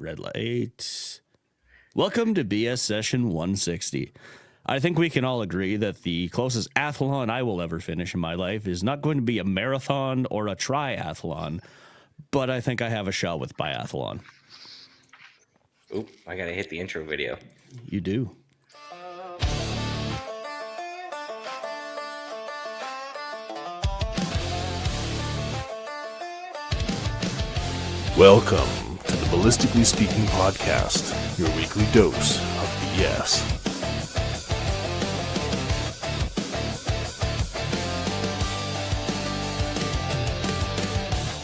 Red light. Welcome to BS session 160. I think we can all agree that the closest athlon I will ever finish in my life is not going to be a marathon or a triathlon, but I think I have a shot with biathlon. Oop, I gotta hit the intro video. You do. Welcome to the Ballistically Speaking Podcast, your weekly dose of BS.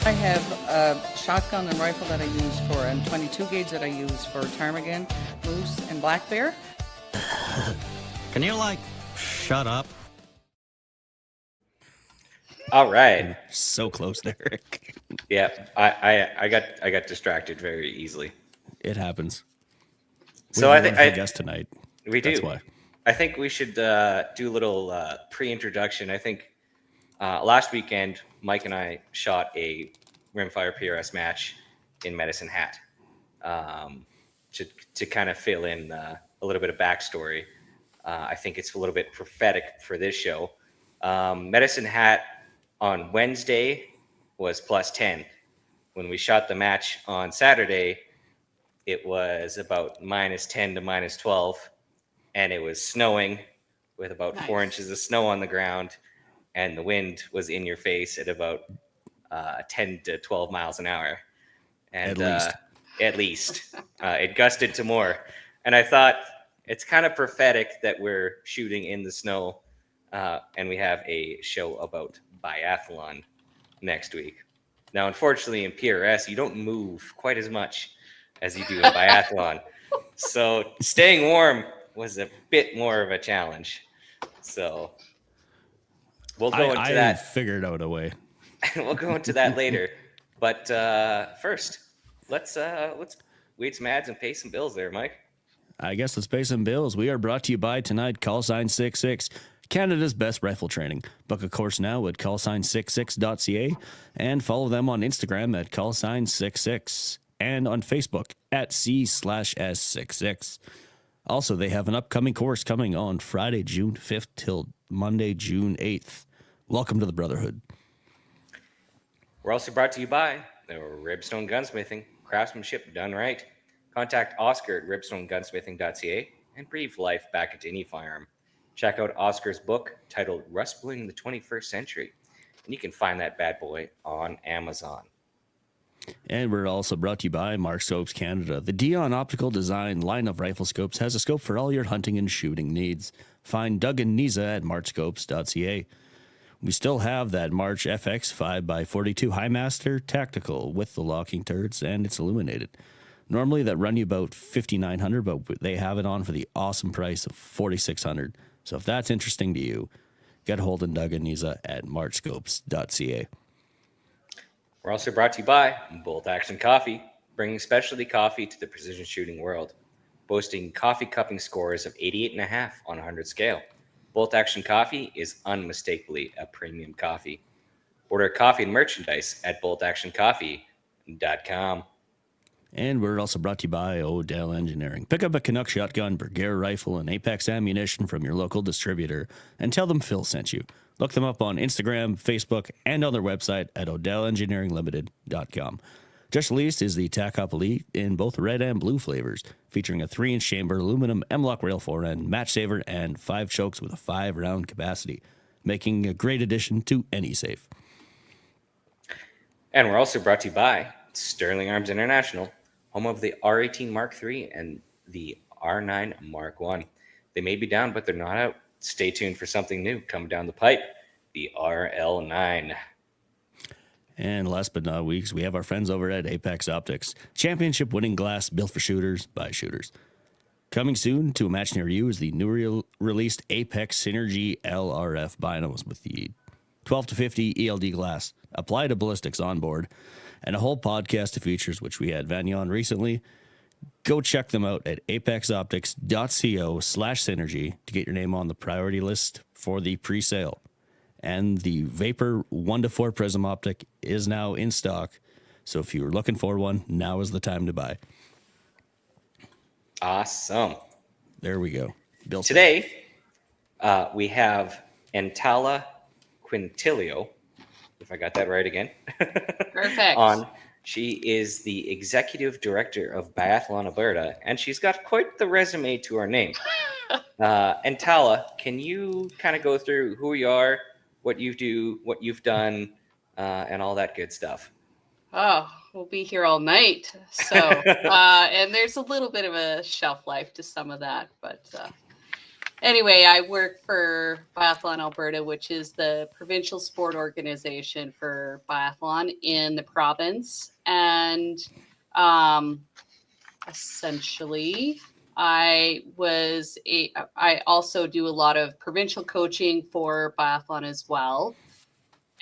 I have a shotgun and rifle that I use for, and 22 gauge that I use for ptarmigan, moose, and black bear. Can you, shut up? All right. So close there, Rick. Yeah, I got distracted very easily. It happens. So I think I guess tonight. We do. That's why. I think we should do a little pre-introduction. I think last weekend, Mike and I shot a rimfire PRS match in Medicine Hat to kind of fill in a little bit of backstory. I think it's a little bit prophetic for this show. Medicine Hat on Wednesday was plus 10. When we shot the match on Saturday, it was about minus 10 to minus 12, and it was snowing with about 4 inches of snow on the ground, and the wind was in your face at about 10 to 12 miles an hour. And at least it gusted to more. And I thought it's kind of prophetic that we're shooting in the snow, and we have a show about biathlon next week. Now, unfortunately, in PRS, you don't move quite as much as you do in biathlon. So staying warm was a bit more of a challenge. So we'll go into that. I figured out a way. We'll go into that later. But first, let's wait some ads and pay some bills there, Mike. I guess let's pay some bills. We are brought to you by tonight, callsign 66. Canada's best rifle training. Book a course now at callsign66.ca and follow them on Instagram at callsign66 and on Facebook at C/S66. Also, they have an upcoming course coming on Friday, June 5th till Monday, June 8th. Welcome to the Brotherhood. We're also brought to you by Ribstone Gunsmithing, craftsmanship done right. Contact Oscar at ribstonegunsmithing.ca and breathe life back into any firearm. Check out Oscar's book titled Rustling in the 21st Century, and you can find that bad boy on Amazon. And we're also brought to you by Mark Scopes Canada. The Dion Optical Design line of rifle scopes has a scope for all your hunting and shooting needs. Find Doug and Niza at marchscopes.ca. We still have that March FX 5x42 Highmaster Tactical with the locking turrets, and it's illuminated. Normally that run you about $5,900, but they have it on for the awesome price of $4,600. So if that's interesting to you, get a hold of Doug and Niza at marchscopes.ca. We're also brought to you by Bolt Action Coffee, bringing specialty coffee to the precision shooting world. Boasting coffee cupping scores of 88.5 on a 100 scale. Bolt Action Coffee is unmistakably a premium coffee. Order coffee and merchandise at boltactioncoffee.com. And we're also brought to you by Odell Engineering. Pick up a Canuck shotgun, Bergara rifle, and Apex ammunition from your local distributor and tell them Phil sent you. Look them up on Instagram, Facebook, and on their website at odellengineeringlimited.com. Just released is the TACOP Elite in both red and blue flavors, featuring a 3-inch chamber, aluminum M-Lock rail forend, match saver, and 5 chokes with a 5-round capacity, making a great addition to any safe. And we're also brought to you by Sterling Arms International, home of the R18 Mark III and the R9 Mark I. They may be down, but they're not out. Stay tuned for something new coming down the pipe, the RL9. And last but not least, we have our friends over at Apex Optics. Championship-winning glass built for shooters by shooters. Coming soon to a match near you is the newly released Apex Synergy LRF binos with the 12 to 50 ELD glass, apply to ballistics on board, and a whole podcast of features, which we had Vanya on recently. Go check them out at apexoptics.co/synergy to get your name on the priority list for the pre-sale. And the Vapor 1-4 Prism Optic is now in stock. So if you were looking for one, now is the time to buy. Awesome. There we go. Built it. Today, we have Ntala Quintilio, if I got that right again. Perfect. She is the executive director of Biathlon Alberta, and she's got quite the resume to her name. Ntala, can you kind of go through who you are, what you do, what you've done, and all that good stuff? Oh, we'll be here all night. So, and there's a little bit of a shelf life to some of that. But anyway, I work for Biathlon Alberta, which is the provincial sport organization for biathlon in the province. And essentially, I also do a lot of provincial coaching for biathlon as well.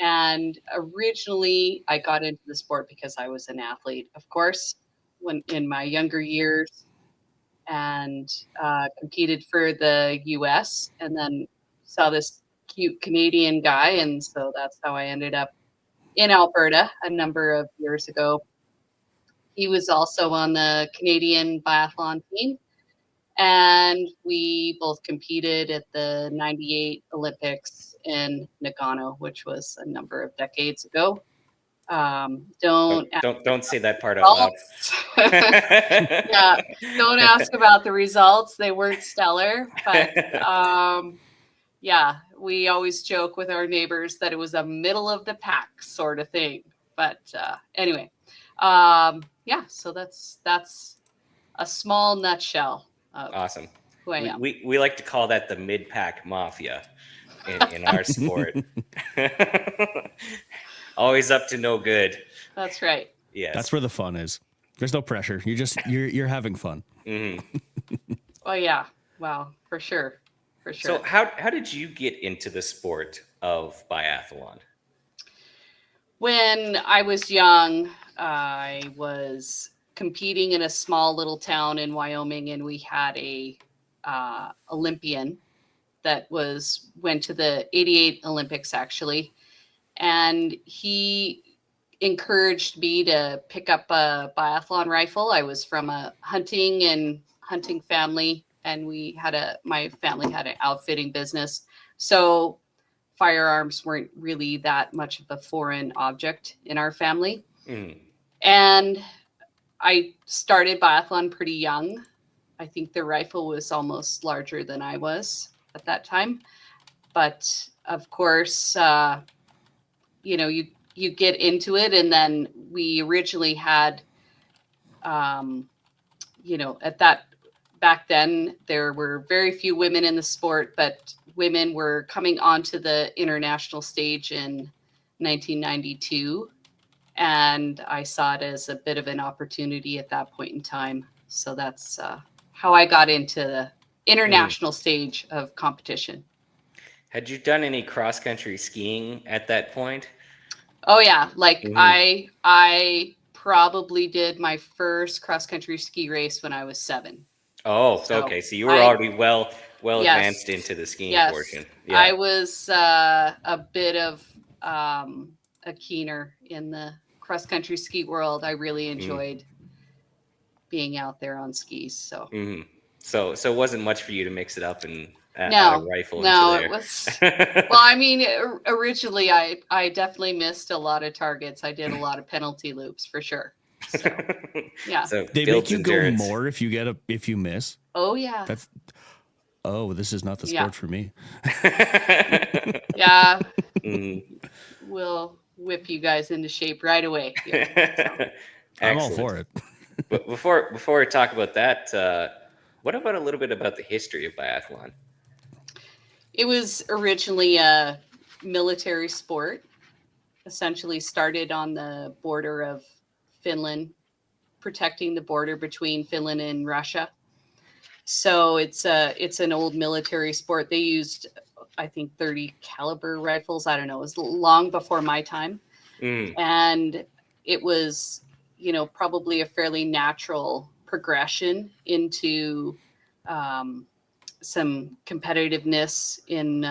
And originally, I got into the sport because I was an athlete, of course, when in my younger years, and competed for the U.S. and then saw this cute Canadian guy, and so that's how I ended up in Alberta a number of years ago. He was also on the Canadian biathlon team, and we both competed at the '98 Olympics in Nagano, which was a number of decades ago. Don't say that part out loud. Yeah, don't ask about the results. They weren't stellar, but yeah, we always joke with our neighbors that it was a middle of the pack sort of thing. But anyway, yeah, so that's a small nutshell. Awesome. Who I am. We like to call that the mid-pack mafia in our sport. Always up to no good. That's right. Yes. That's where the fun is. There's no pressure. You're having fun. Mm-hmm. Oh yeah. Wow. For sure. For sure. So how did you get into the sport of biathlon? When I was young, I was competing in a small little town in Wyoming, and we had a Olympian that went to the '88 Olympics actually, and he encouraged me to pick up a biathlon rifle. I was from a hunting family, and my family had an outfitting business, so firearms weren't really that much of a foreign object in our family. And I started biathlon pretty young. I think the rifle was almost larger than I was at that time. But of course, you get into it, and then we originally had, back then there were very few women in the sport, but women were coming onto the international stage in 1992. And I saw it as a bit of an opportunity at that point in time. So that's how I got into the international stage of competition. Had you done any cross-country skiing at that point? Oh yeah, I probably did my first cross-country ski race when I was 7. Oh, okay. So you were already well advanced into the skiing portion. Yeah. I was a bit of a keener in the cross-country ski world. I really enjoyed being out there on skis. So, so it wasn't much for you to mix it up and add a rifle. No, into it was. Well, I mean, originally I definitely missed a lot of targets. I did a lot of penalty loops for sure. So, yeah. So They make you go more if you miss. Oh yeah. This is not the sport for me. Yeah. We'll whip you guys into shape right away. Yeah, so. I'm all for it. But before we talk about that, what about a little bit about the history of biathlon? It was originally a military sport, essentially started on the border of Finland, protecting the border between Finland and Russia. So it's an old military sport. They used, I think, 30 caliber rifles. I don't know. It was long before my time. And it was, probably a fairly natural progression into some competitiveness in,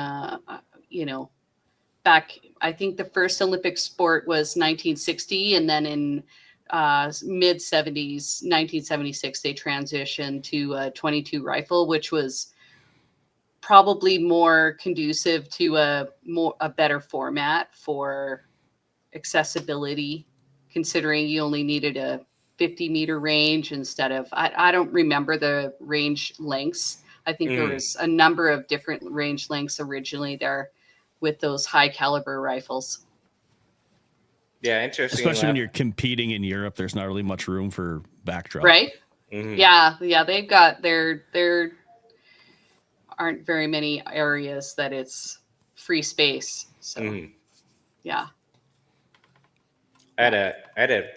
back, I think the first Olympic sport was 1960. And then in mid 70s, 1976, they transitioned to a 22 rifle, which was probably more conducive to a better format for accessibility, considering you only needed a 50-meter range instead of, I don't remember the range lengths. I think there was a number of different range lengths originally there with those high caliber rifles. Yeah, interesting. Especially when you're competing in Europe, there's not really much room for backdrop. Right? Yeah, they've got there aren't very many areas that it's free space. So yeah. I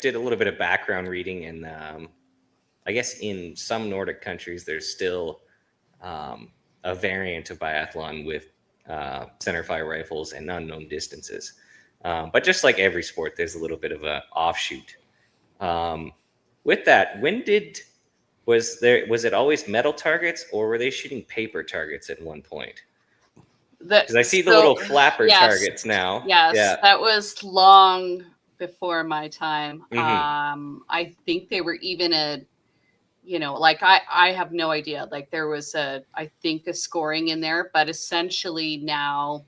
did a little bit of background reading, and I guess in some Nordic countries there's still a variant of biathlon with centerfire rifles and unknown distances. But just like every sport, there's a little bit of an offshoot. With that, was it always metal targets, or were they shooting paper targets at one point? Because I see the little flapper targets now. Yes, yeah. That was long before my time. I think they were even I have no idea. Like there was I think a scoring in there, but essentially now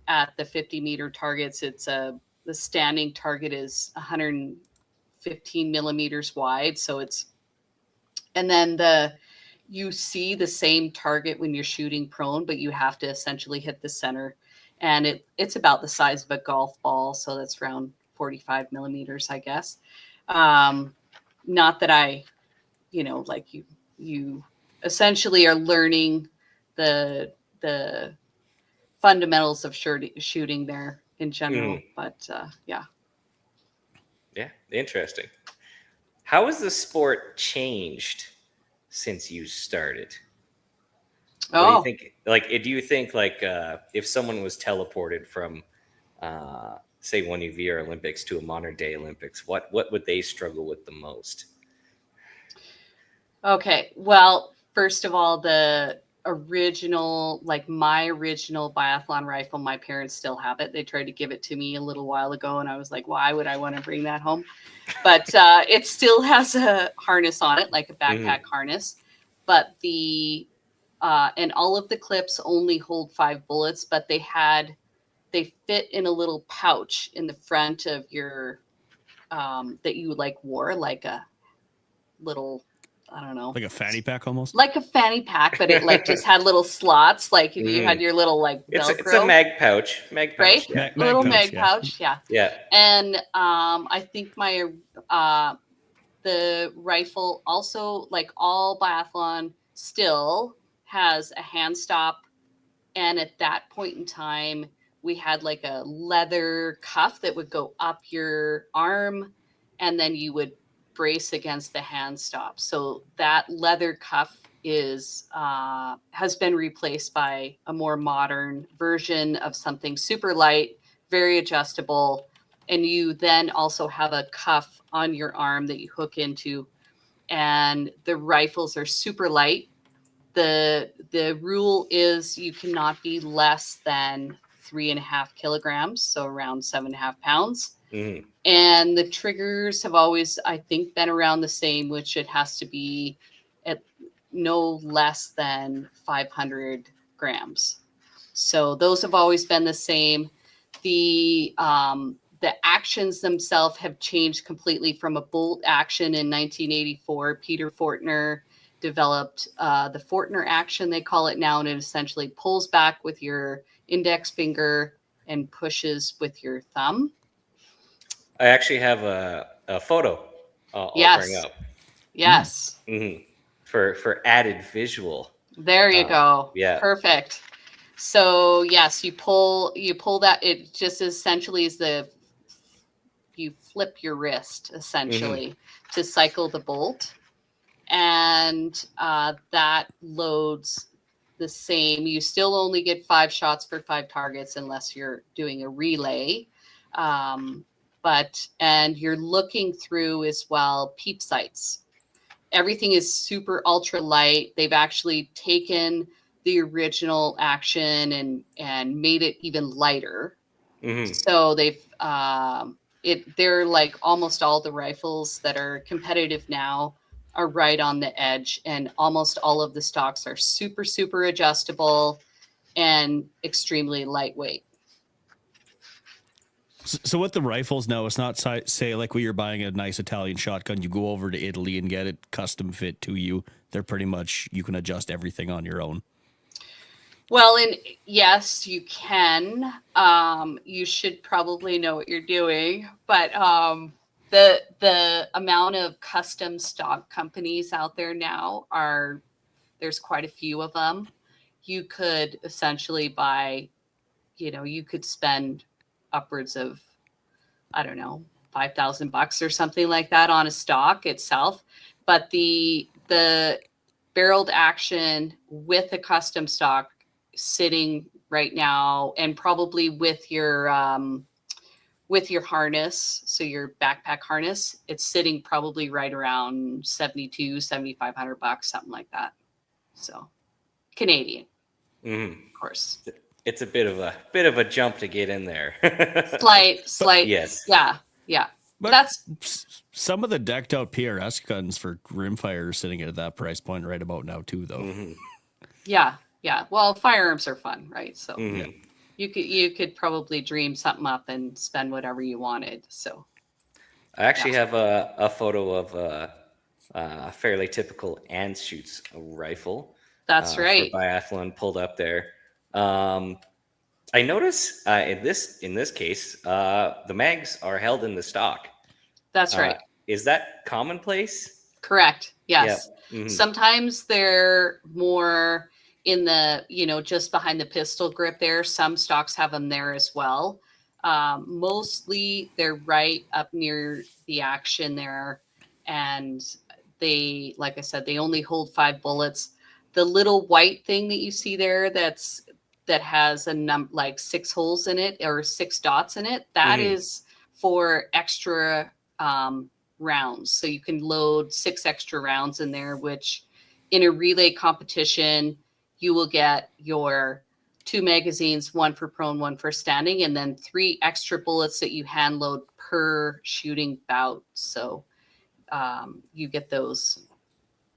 at the 50-meter targets, the standing target is 115 millimeters wide. So and then you see the same target when you're shooting prone, but you have to essentially hit the center, and it's about the size of a golf ball. So that's around 45 millimeters, I guess. Not that I, you essentially are learning the fundamentals of shooting there in general, but yeah. Yeah, interesting. How has the sport changed since you started? What do you think? Do you think if someone was teleported from, say, one of your Olympics to a modern day Olympics, what would they struggle with the most? Okay, well, first of all, the original, my original biathlon rifle, my parents still have it. They tried to give it to me a little while ago, and I was like, why would I want to bring that home? But it still has a harness on it, like a backpack harness. But and all of the clips only hold 5 bullets, but they fit in a little pouch in the front of your, that you wore, like a little, I don't know. Like a fanny pack almost? Like a fanny pack, but it just had little slots, like you had your little Velcro. It's a mag pouch. Right? Yeah. Little mag pouch, yeah. Yeah. And I think the rifle also, like all biathlon, still has a hand stop. And at that point in time, we had like a leather cuff that would go up your arm, and then you would brace against the hand stop. So that leather cuff has been replaced by a more modern version of something super light, very adjustable. And you then also have a cuff on your arm that you hook into. And the rifles are super light. The rule is you cannot be less than 3.5 kilograms, so around 7.5 pounds. And the triggers have always, I think, been around the same, which it has to be at no less than 500 grams. So those have always been the same. The actions themselves have changed completely from a bolt action in 1984. Peter Fortner developed the Fortner action, they call it now, and it essentially pulls back with your index finger and pushes with your thumb. I actually have a photo I'll bring up. Yes. For added visual. There you go. Yeah. Perfect. So yes, you pull that. It just essentially is you flip your wrist essentially to cycle the bolt, and that loads the same. You still only get 5 shots for 5 targets unless you're doing a relay. And you're looking through as well peep sights. Everything is super ultra light. They've actually taken the original action and made it even lighter. So they've they're like almost all the rifles that are competitive now are right on the edge, and almost all of the stocks are super, super adjustable and extremely lightweight. So with the rifles now, it's not say like when you're buying a nice Italian shotgun, you go over to Italy and get it custom fit to you. They're pretty much, you can adjust everything on your own. Well, and yes, you can. You should probably know what you're doing, but the amount of custom stock companies out there now there's quite a few of them. You could essentially buy, you could spend upwards of, I don't know, $5,000 or something like that on a stock itself. But the barreled action with a custom stock sitting right now, and probably with your harness, so your backpack harness, it's sitting probably right around $7,500, something like that. So Canadian, of course. It's a bit of a jump to get in there. Slight. Yes. Yeah. But That's some of the decked out PRS guns for rimfire are sitting at that price point right about now too, though. yeah. Well, firearms are fun, right? So Mm-hmm. you could probably dream something up and spend whatever you wanted. So I actually have a photo of a fairly typical Anschutz rifle. that's right. For biathlon pulled up there. I notice in this case, the mags are held in the stock. That's right. Is that commonplace? Correct. Yes. Yeah. Mhm. Sometimes they're more in the, just behind the pistol grip there. Some stocks have them there as well. Mostly they're right up near the action there. And they, like I said, they only hold 5 bullets. The little white thing that you see there that has like 6 holes in it or 6 dots in it, that is for extra rounds. So you can load 6 extra rounds in there, which in a relay competition, you will get your 2 magazines, 1 for prone, 1 for standing, and then 3 extra bullets that you hand load per shooting bout. So you get those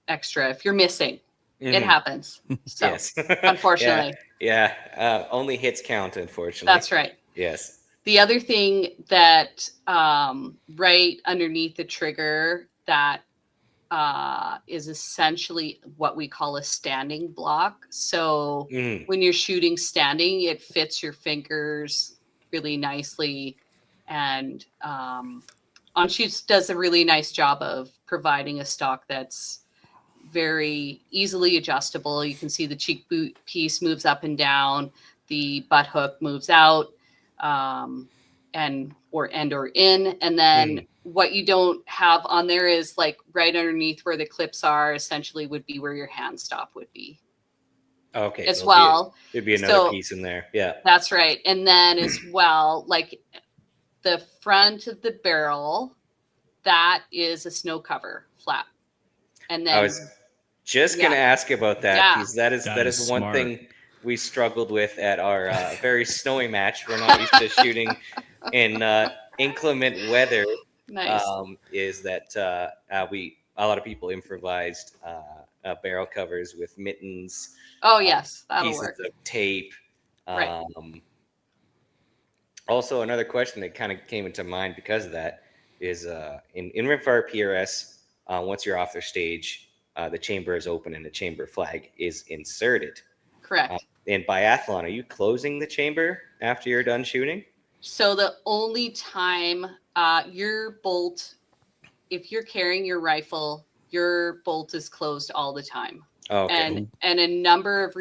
extra if you're missing. It happens. So Yes. unfortunately. Yeah. Only hits count, unfortunately. That's right. Yes. The other thing that right underneath the trigger that is essentially what we call a standing block. So when you're shooting standing, it fits your fingers really nicely. And Anschutz does a really nice job of providing a stock that's very easily adjustable. You can see the cheek boot piece moves up and down, the butt hook moves out, or in, and then what you don't have on there is like right underneath where the clips are, essentially would be where your hand stop would be. Okay. As so well. There'd be another piece in there. Yeah. That's right. And then as well, like the front of the barrel, that is a snow cover flap. And then I was just going to ask about that, because that is one smart. thing we struggled with at our very snowy match. We're not used to shooting in inclement weather. nice. Is that a lot of people improvised barrel covers with mittens. Oh yes, that'll pieces work. of tape. Right. Also, another question that kind of came into mind because of that is in rimfire PRS, once you're off their stage, the chamber is open and the chamber flag is inserted. Correct. In biathlon, are you closing the chamber after you're done shooting? So the only time your bolt, if you're carrying your rifle, your bolt is closed all the time. Okay. And a number of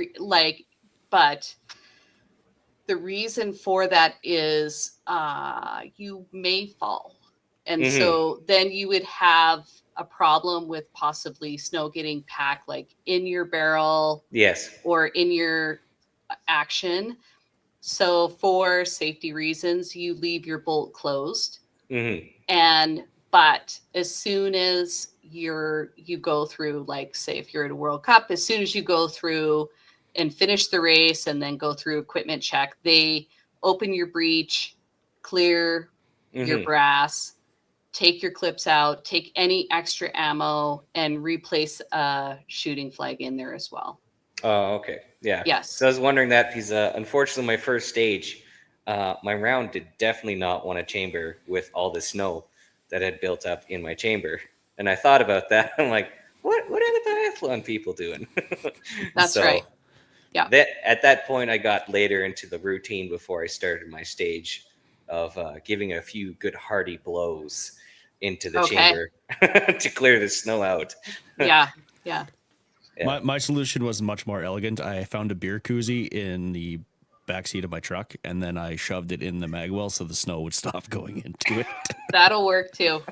but the reason for that is you may fall. And so then you would have a problem with possibly snow getting packed like in your barrel. Yes. Or in your action. So for safety reasons, you leave your bolt closed. But as soon as you go through, like say if you're at a World Cup, as soon as you go through and finish the race and then go through equipment check, they open your breech, clear your brass, take your clips out, take any extra ammo, and replace a shooting flag in there as well. Oh, okay. Yeah. Yes. So I was wondering that because unfortunately, my first stage, my round did definitely not want a chamber with all the snow that had built up in my chamber. And I thought about that. I'm like, what are the biathlon people doing? That's right. Yeah. At that point, I got later into the routine before I started my stage of giving a few good hearty blows into the chamber to clear the snow out. Yeah. My solution was much more elegant. I found a beer koozie in the backseat of my truck, and then I shoved it in the magwell so the snow would stop going into it. That'll work too.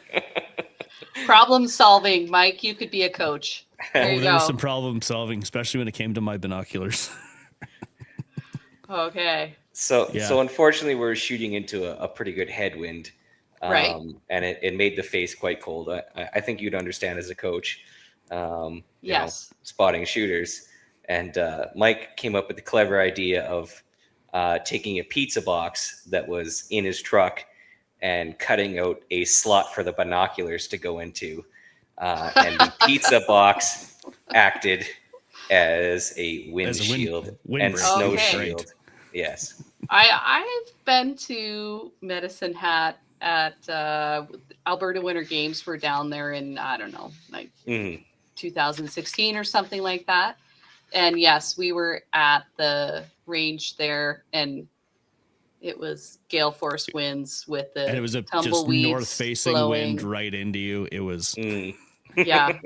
Problem solving, Mike. You could be a coach. There you There go. was some problem solving, especially when it came to my binoculars. Okay. So Yeah. Unfortunately, we're shooting into a pretty good headwind, Right. and it made the face quite cold. I think you'd understand as a coach, Yes. spotting shooters. And Mike came up with the clever idea of taking a pizza box that was in his truck and cutting out a slot for the binoculars to go into, and the pizza box acted as a wind shield and snow Okay. shield. Yes. I've been to Medicine Hat at Alberta Winter Games. We're down there in, I don't know, like 2016 or something like that. And yes, we were at the range there, and it was gale force winds with the And it was a just tumbleweeds north facing blowing. wind right into you. It was Yeah.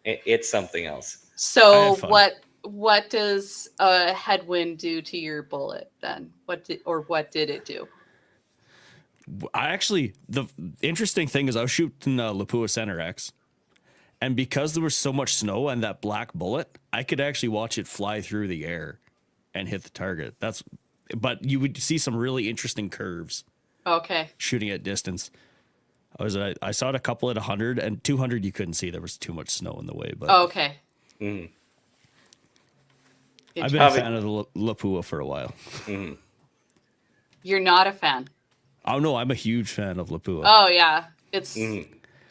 It's something else. So I had what does a headwind do to your bullet then? What did it do? the interesting thing is I was shooting Lapua Center X, and because there was so much snow and that black bullet, I could actually watch it fly through the air and hit the target. But you would see some really interesting curves Okay. shooting at distance. I saw it a couple at 100 and 200. You couldn't see, there was too much snow in the way. But Okay. I've been a fan of the Lapua for a while. You're not a fan. Oh no, I'm a huge fan of Lapua. Oh yeah, it's the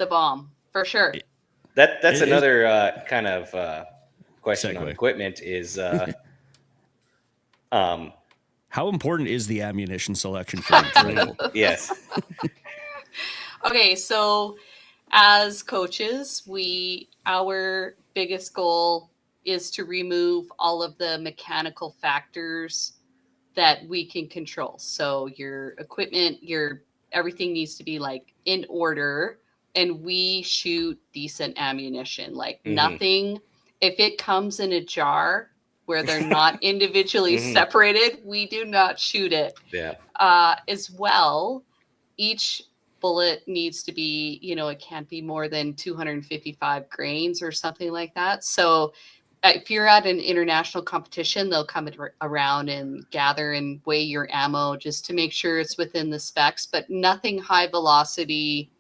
bomb for sure. That's another kind of question on Segue. equipment is How important is the ammunition selection for each rifle? yes. Okay, so as coaches, our biggest goal is to remove all of the mechanical factors that we can control. So your equipment, everything needs to be like in order, and we shoot decent ammunition. Like nothing, if it comes in a jar where they're not individually separated, we do not shoot it. Yeah. As well, each bullet needs to be, it can't be more than 255 grains or something like that. So if you're at an international competition, they'll come around and gather and weigh your ammo just to make sure it's within the specs, but nothing high velocity,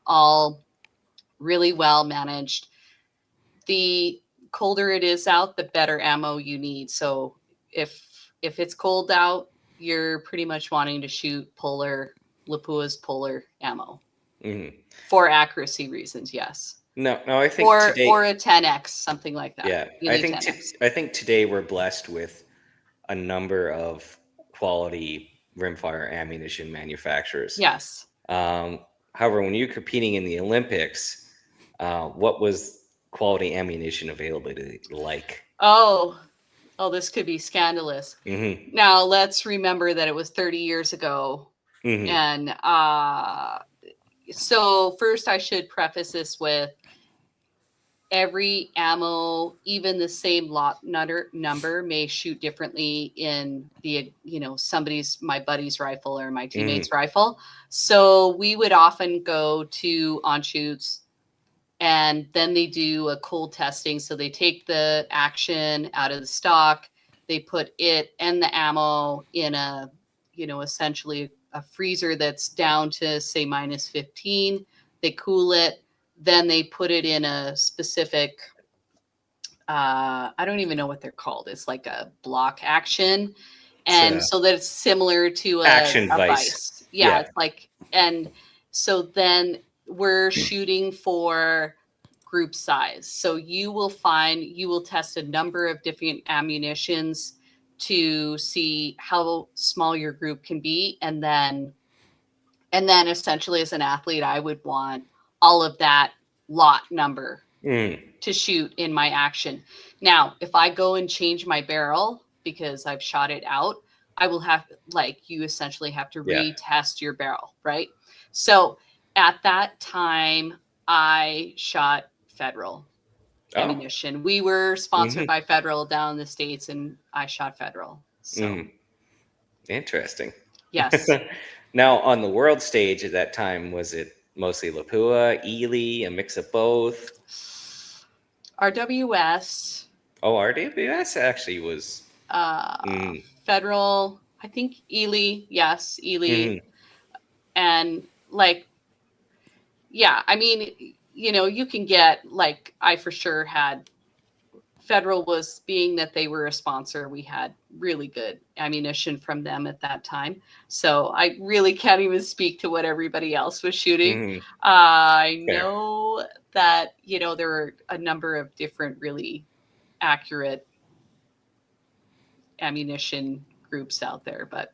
all really well managed. The colder it is out, the better ammo you need. So if it's cold out, you're pretty much wanting to shoot Lapua's polar ammo for accuracy reasons. Yes. No, I think today, or a 10x, something like that. yeah, I think today we're blessed with a number of quality rimfire ammunition manufacturers. Yes. However, when you're competing in the Olympics, what was quality ammunition availability like? Oh, this could be scandalous. Now let's remember that it was 30 years ago. And so first I should preface this with every ammo, even the same lot number may shoot differently in the, my buddy's rifle or my teammate's rifle. So we would often go to on shoots, and then they do a cold testing. So they take the action out of the stock, they put it and the ammo in a, essentially a freezer that's down to say -15. They cool it. Then they put it in a specific, I don't even know what they're called. It's like a block action. And so that it's similar to a action a vise. Yeah, it's like And so then we're shooting for group size. So you will test a number of different ammunitions to see how small your group can be. And then essentially as an athlete, I would want all of that lot number to shoot in my action. Now, if I go and change my barrel because I've shot it out, I will have, like, you essentially have to retest your barrel, right? So at that time, I shot Federal ammunition. We were sponsored by Federal down in the States, and I shot Federal. So Interesting. yes. Now, on the world stage at that time, was it mostly Lapua, Ely, a mix of both? RWS. Oh, RWS actually was Federal, I think Ely, yes, Ely. And like, yeah, I mean, you know, you can get, like, I for sure had Federal, was being that they were a sponsor, we had really good ammunition from them at that time. So I really can't even speak to what everybody else was shooting. I know that, you know, there were a number of different really accurate ammunition groups out there, but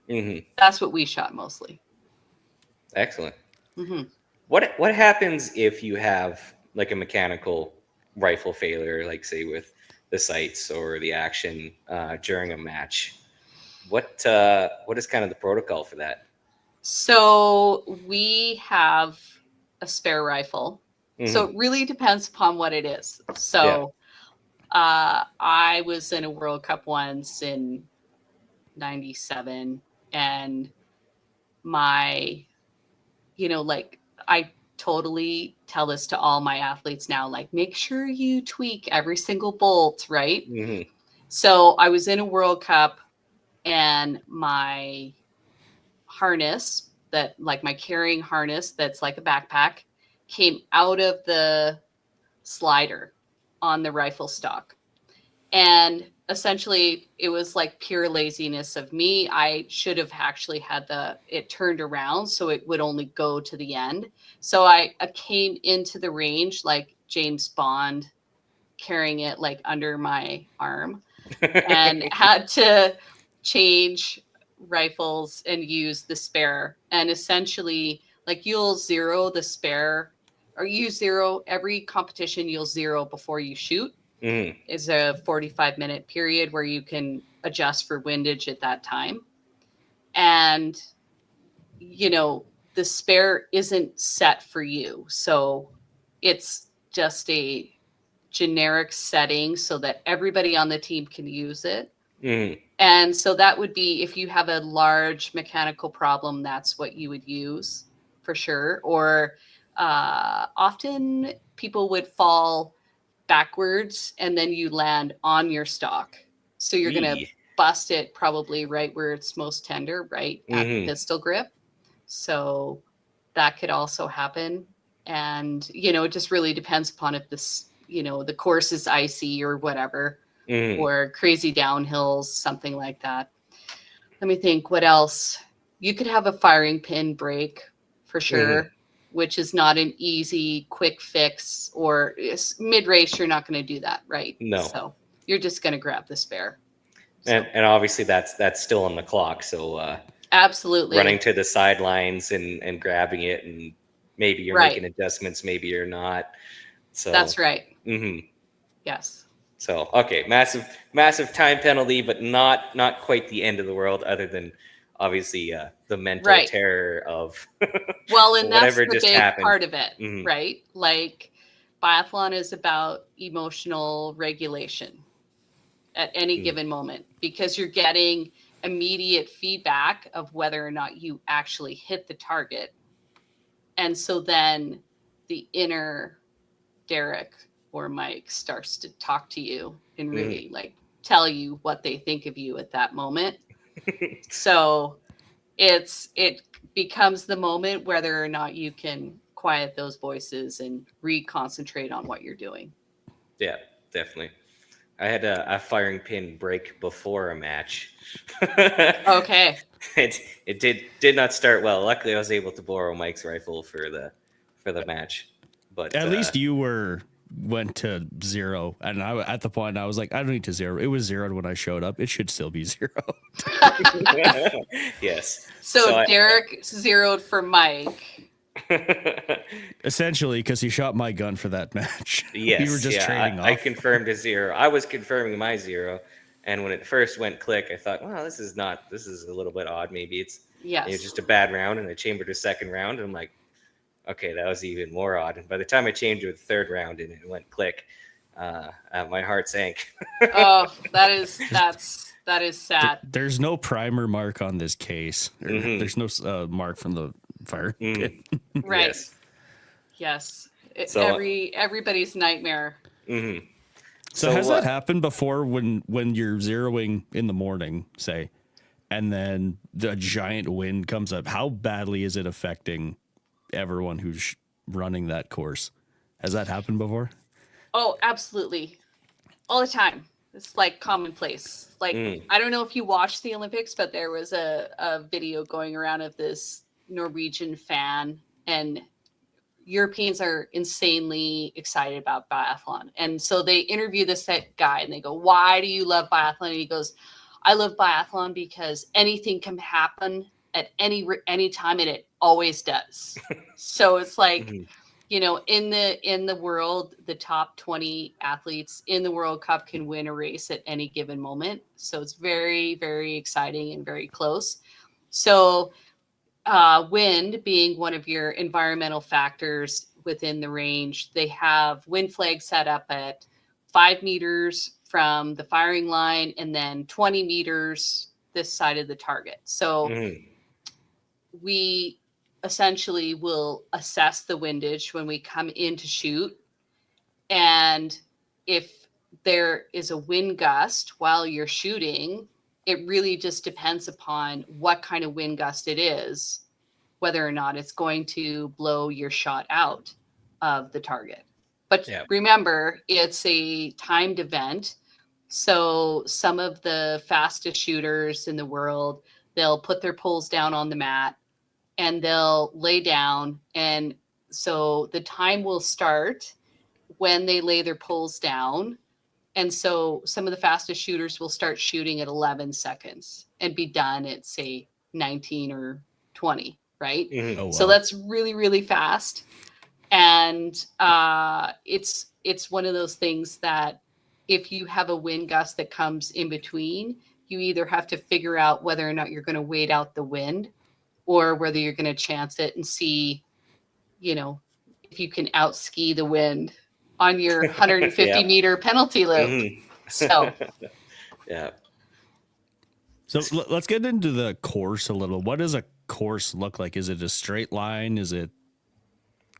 that's what we shot mostly. Excellent. What happens if you have like a mechanical rifle failure, like say with the sights or the action during a match? What is kind of the protocol for that? So we have a spare rifle. So it really depends upon what it is. So I was in a World Cup once in 97, and my, you know, like, I totally tell this to all my athletes now, like, make sure you tweak every single bolt, right? So I was in a World Cup, and my harness, that, like, my carrying harness that's like a backpack, came out of the slider on the rifle stock. And essentially it was like pure laziness of me. I should have actually had it turned around so it would only go to the end. So I came into the range like James Bond, carrying it like under my arm, and had to change rifles and use the spare. And essentially, like, you'll zero the spare, or you zero every competition, you'll zero before you shoot. Is a 45-minute period where you can adjust for windage at that time. And, you know, the spare isn't set for you. So it's just a generic setting so that everybody on the team can use it. And so that would be, if you have a large mechanical problem, that's what you would use for sure. Or often people would fall backwards and then you land on your stock. So you're going to bust it probably right where it's most tender, right at the pistol grip. So that could also happen. And, you know, it just really depends upon if this, you know, the course is icy or whatever, or crazy downhills, something like that. Let me think, what else? You could have a firing pin break for sure, which is not an easy, quick fix, or mid-race, you're not going to do that, right? No. So you're just going to grab the spare. So. And obviously that's still on the clock. So absolutely running to the sidelines and grabbing it, and maybe you're making adjustments, maybe you're not. So that's right. Yes. So, okay, massive time penalty, but not quite the end of the world, other than obviously the mental terror of well, and that's the just big happened. Part of it, right? Like, biathlon is about emotional regulation at any given moment, because you're getting immediate feedback of whether or not you actually hit the target. And so then the inner Derek or Mike starts to talk to you and really like tell you what they think of you at that moment. So it becomes the moment whether or not you can quiet those voices and reconcentrate on what you're doing. Yeah, definitely. I had a firing pin break before a match. Okay. It did not start well. Luckily, I was able to borrow Mike's rifle for the match. But At least you went to 0, and I at the point I was like, I don't need to 0. It was 0 when I showed up. It should still be 0. yes. So Derek zeroed for Mike. Essentially, because he shot my gun for that match. Yes, we were just trading I off. confirmed a 0. I was confirming my 0, and when it first went click, I thought, well, this is a little bit odd. Maybe it's just a bad round, and I chambered a second round, and I'm like, okay, that was even more odd. And by the time I changed to the third round and it went click, my heart sank. Oh, that is sad. There's no primer mark on this case. There's no mark from the fire pit. Right. Yes. So, Everybody's nightmare. Mm-hmm. So has that happened before when you're zeroing in the morning, say, and then the giant wind comes up? How badly is it affecting everyone who's running that course? Has that happened before? Oh, absolutely. All the time. It's like commonplace. Like, I don't know if you watched the Olympics, but there was a video going around of this Norwegian fan, and Europeans are insanely excited about biathlon. And so they interview this guy and they go, why do you love biathlon? And he goes, I love biathlon because anything can happen at any time, and it always does. So it's like, you know, in the world, the top 20 athletes in the World Cup can win a race at any given moment. So it's very, very exciting and very close. So wind being one of your environmental factors within the range, they have wind flags set up at 5 meters from the firing line and then 20 meters this side of the target. So we essentially will assess the windage when we come in to shoot. And if there is a wind gust while you're shooting, it really just depends upon what kind of wind gust it is, whether or not it's going to blow your shot out of the target. But remember, it's a timed event. So some of the fastest shooters in the world, they'll put their poles down on the mat and they'll lay down. And so the time will start when they lay their poles down. And so some of the fastest shooters will start shooting at 11 seconds and be done at, say, 19 or 20, right? Oh, wow. So that's really, really fast. And it's one of those things that if you have a wind gust that comes in between, you either have to figure out whether or not you're going to wait out the wind or whether you're going to chance it and see, you know, if you can out ski the wind on your 150 meter penalty loop. So, So let's get into the course a little. What does a course look like? Is it a straight line? Is it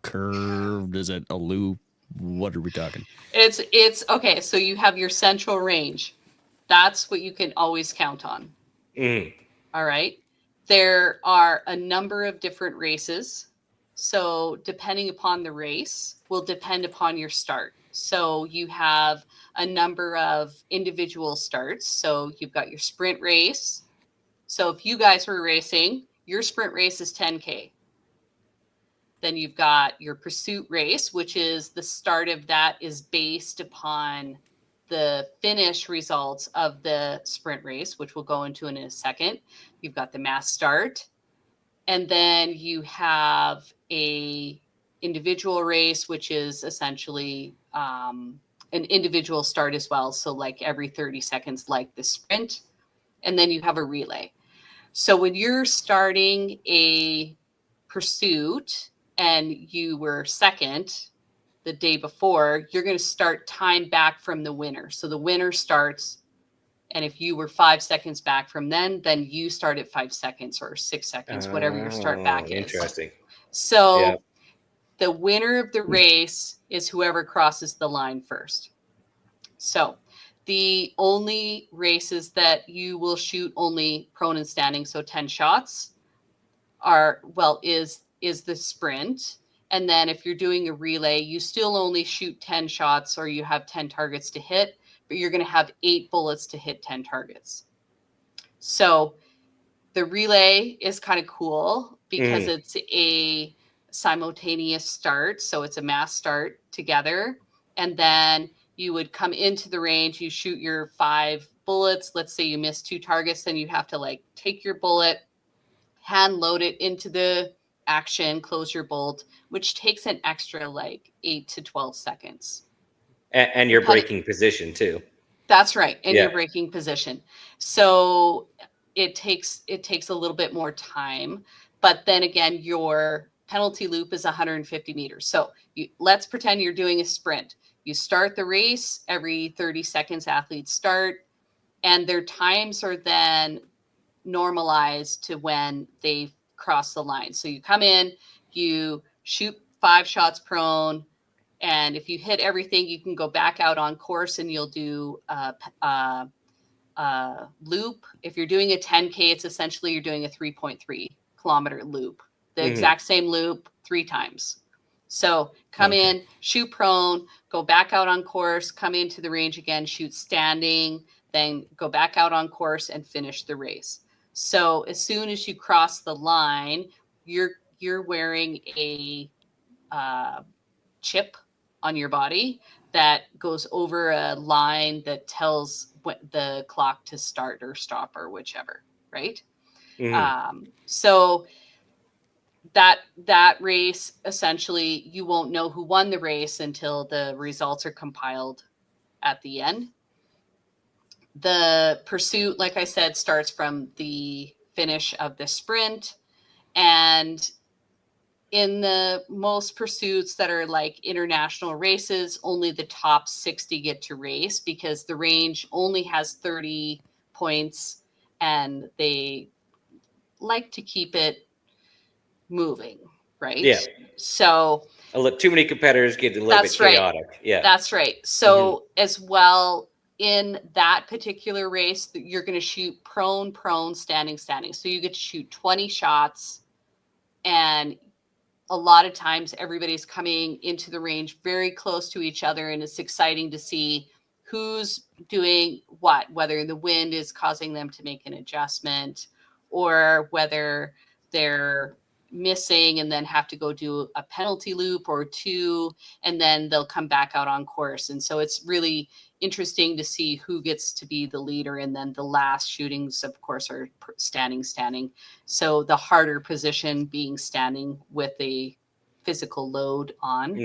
curved? Is it a loop? What are we talking? It's okay. So you have your central range. That's what you can always count on. All right. There are a number of different races. So depending upon the race will depend upon your start. So you have a number of individual starts. So you've got your sprint race. So if you guys were racing, your sprint race is 10K. Then you've got your pursuit race, which is the start of that is based upon the finish results of the sprint race, which we'll go into in a second. You've got the mass start. And then you have a individual race, which is essentially an individual start as well. So like every 30 seconds, like the sprint. And then you have a relay. So when you're starting a pursuit and you were second the day before, you're going to start time back from the winner. So the winner starts, and if you were 5 seconds back from then you start at 5 seconds or 6 seconds, whatever your start back is. Interesting. So the winner of the race is whoever crosses the line first. So the only races that you will shoot only prone and standing, so 10 shots, is the sprint. And then if you're doing a relay, you still only shoot 10 shots or you have 10 targets to hit, but you're going to have 8 bullets to hit 10 targets. So the relay is kind of cool because it's a simultaneous start. So it's a mass start together. And then you would come into the range, you shoot your 5 bullets. Let's say you miss 2 targets, then you have to like take your bullet, hand load it into the action, close your bolt, which takes an extra like 8 to 12 seconds. And your breaking position too. That's right. And Yeah. your breaking position. So it takes a little bit more time. But then again, your penalty loop is 150 meters. So let's pretend you're doing a sprint. You start the race, every 30 seconds athletes start, and their times are then normalized to when they cross the line. So you come in, you shoot 5 shots prone, and if you hit everything, you can go back out on course and you'll do a loop. If you're doing a 10K, it's essentially you're doing a 3.3 kilometer loop, the exact same loop 3 times. So come in, shoot prone, go back out on course, come into the range again, shoot standing, then go back out on course and finish the race. So as soon as you cross the line, you're wearing a chip on your body that goes over a line that tells the clock to start or stop or whichever, right? So that race, essentially, you won't know who won the race until the results are compiled at the end. The pursuit, like I said, starts from the finish of the sprint. And in the most pursuits that are like international races, only the top 60 get to race because the range only has 30 points and they like to keep it moving, right? Yeah. So too many competitors get a little bit chaotic. Right. Yeah. That's right. So as well, in that particular race, you're going to shoot prone, standing. So you get to shoot 20 shots, and a lot of times everybody's coming into the range very close to each other, and it's exciting to see who's doing what, whether the wind is causing them to make an adjustment or whether they're missing and then have to go do a penalty loop or 2, and then they'll come back out on course. And so it's really interesting to see who gets to be the leader. And then the last shootings, of course, are standing. So the harder position being standing with a physical load on.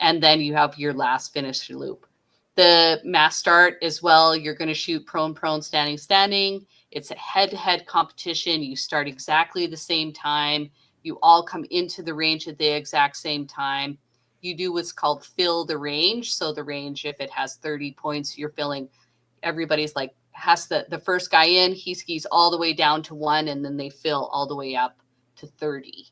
And then you have your last finish loop. The mass start as well, you're going to shoot prone, standing. It's a head-to-head competition. You start exactly the same time. You all come into the range at the exact same time. You do what's called fill the range. So the range, if it has 30 points, you're filling, everybody's like, has the first guy in, he skis all the way down to 1, and then they fill all the way up to 30.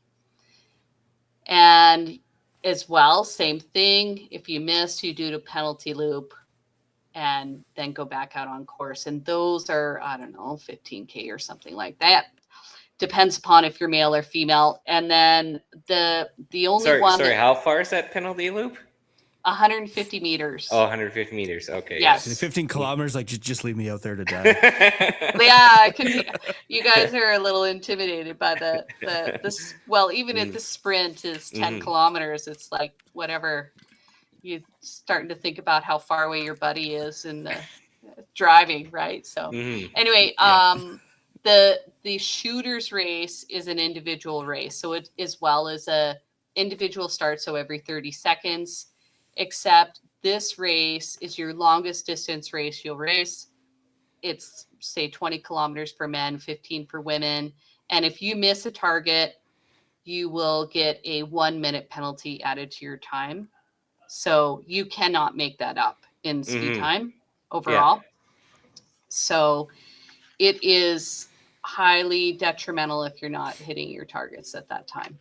And as well, same thing. If you miss, you do the penalty loop and then go back out on course. And those are, I don't know, 15K or something like that. Depends upon if you're male or female. And then the only one. Sorry, how far is that penalty loop? 150 meters. Oh, 150 meters. Okay. Yes. 15 kilometers, like just leave me out there to die. Yeah, you guys are a little intimidated by this. Well, even if the sprint is 10 kilometers, it's like whatever. You're starting to think about how far away your buddy is in the driving, right? So anyway, the shooters race is an individual race. So it as well as a individual start. So every 30 seconds, except this race is your longest distance race you'll race. It's say 20 kilometers for men, 15 for women. And if you miss a target, you will get a 1-minute penalty added to your time. So you cannot make that up in ski time overall. So it is highly detrimental if you're not hitting your targets at that time.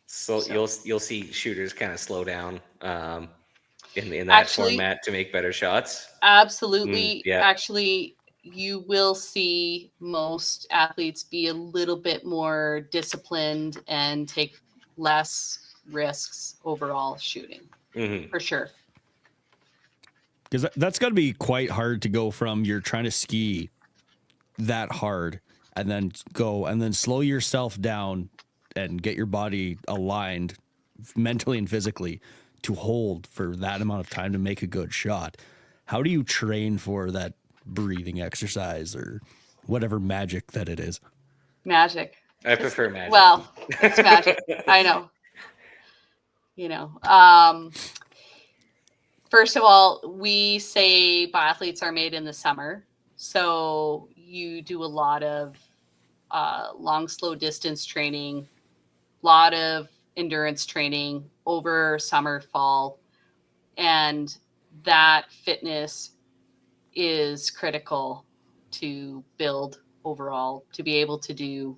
So you'll see shooters kind of slow down in that format to make better shots. Absolutely. Actually, you will see most athletes be a little bit more disciplined and take less risks overall shooting. For sure. Because that's got to be quite hard to go from you're trying to ski that hard and then slow yourself down and get your body aligned mentally and physically to hold for that amount of time to make a good shot. How do you train for that breathing exercise or whatever magic that it is? Magic. I prefer magic. Well, it's magic. I know. First of all, we say biathletes are made in the summer. So you do a lot of long, slow distance training, a lot of endurance training over summer, fall. And that fitness is critical to build overall, to be able to do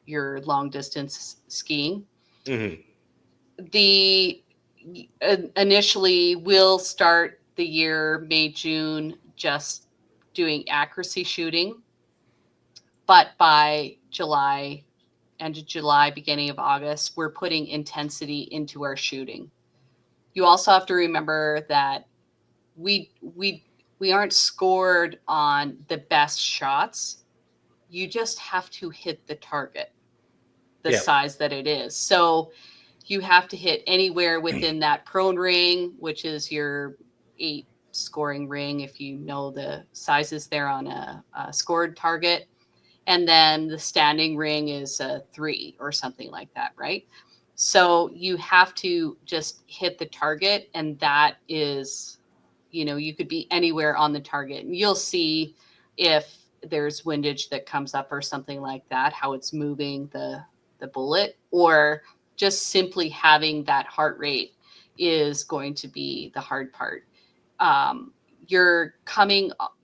your long distance skiing. Mm-hmm. Initially we'll start the year May, June, just doing accuracy shooting. But by end of July, beginning of August, we're putting intensity into our shooting. You also have to remember that we aren't scored on the best shots. You just have to hit the target, the size that it is. So you have to hit anywhere within that prone ring, which is your 8 scoring ring, if you know the sizes there on a scored target. And then the standing ring is a 3 or something like that, right? So you have to just hit the target, and that is, you could be anywhere on the target. And you'll see if there's windage that comes up or something like that, how it's moving the bullet, or just simply having that heart rate is going to be the hard part. You're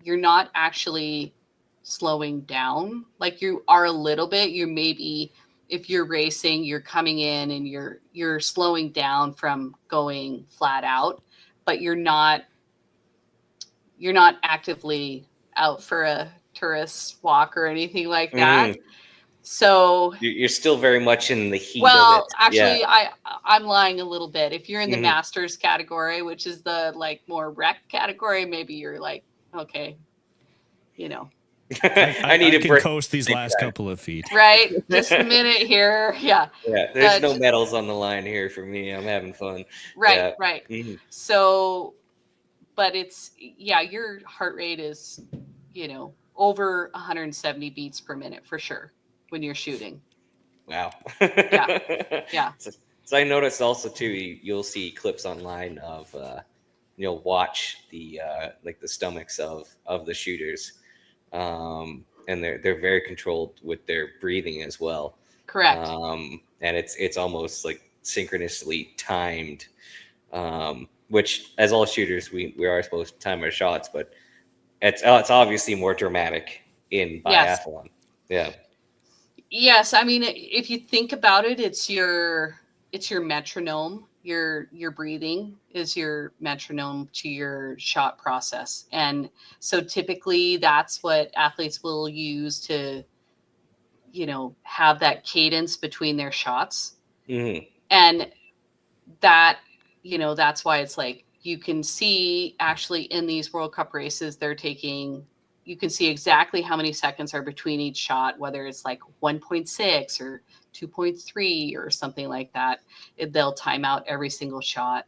not actually slowing down like you are a little bit. You maybe, if you're racing, you're coming in and you're slowing down from going flat out, but you're not actively out for a tourist walk or anything like that. Mm-hmm. So you're still very much in the heat of it. Actually, I'm lying a little bit. If you're in the masters category, which is the more rec category, maybe you're like, okay, I need to coast these last couple of feet. Right. Just a minute here. Yeah. Yeah. There's no medals on the line here for me. I'm having fun. Right. Yeah. Right. Mm-hmm. So, but your heart rate is, over 170 beats per minute for sure when you're shooting. Wow. Yeah. So I noticed also too, you'll see clips online of, watch the the stomachs of the shooters. And they're very controlled with their breathing as well. Correct. And it's almost like synchronously timed, which as all shooters, we are supposed to time our shots, but it's obviously more dramatic in biathlon. Yes. Yeah. Yes. I mean, if you think about it, it's your metronome. Your breathing is your metronome to your shot process. And so typically that's what athletes will use to, have that cadence between their shots. Mm-hmm. And that, that's why it's like, you can see actually in these World Cup races, you can see exactly how many seconds are between each shot, whether it's like 1.6 or 2.3 or something like that. They'll time out every single shot.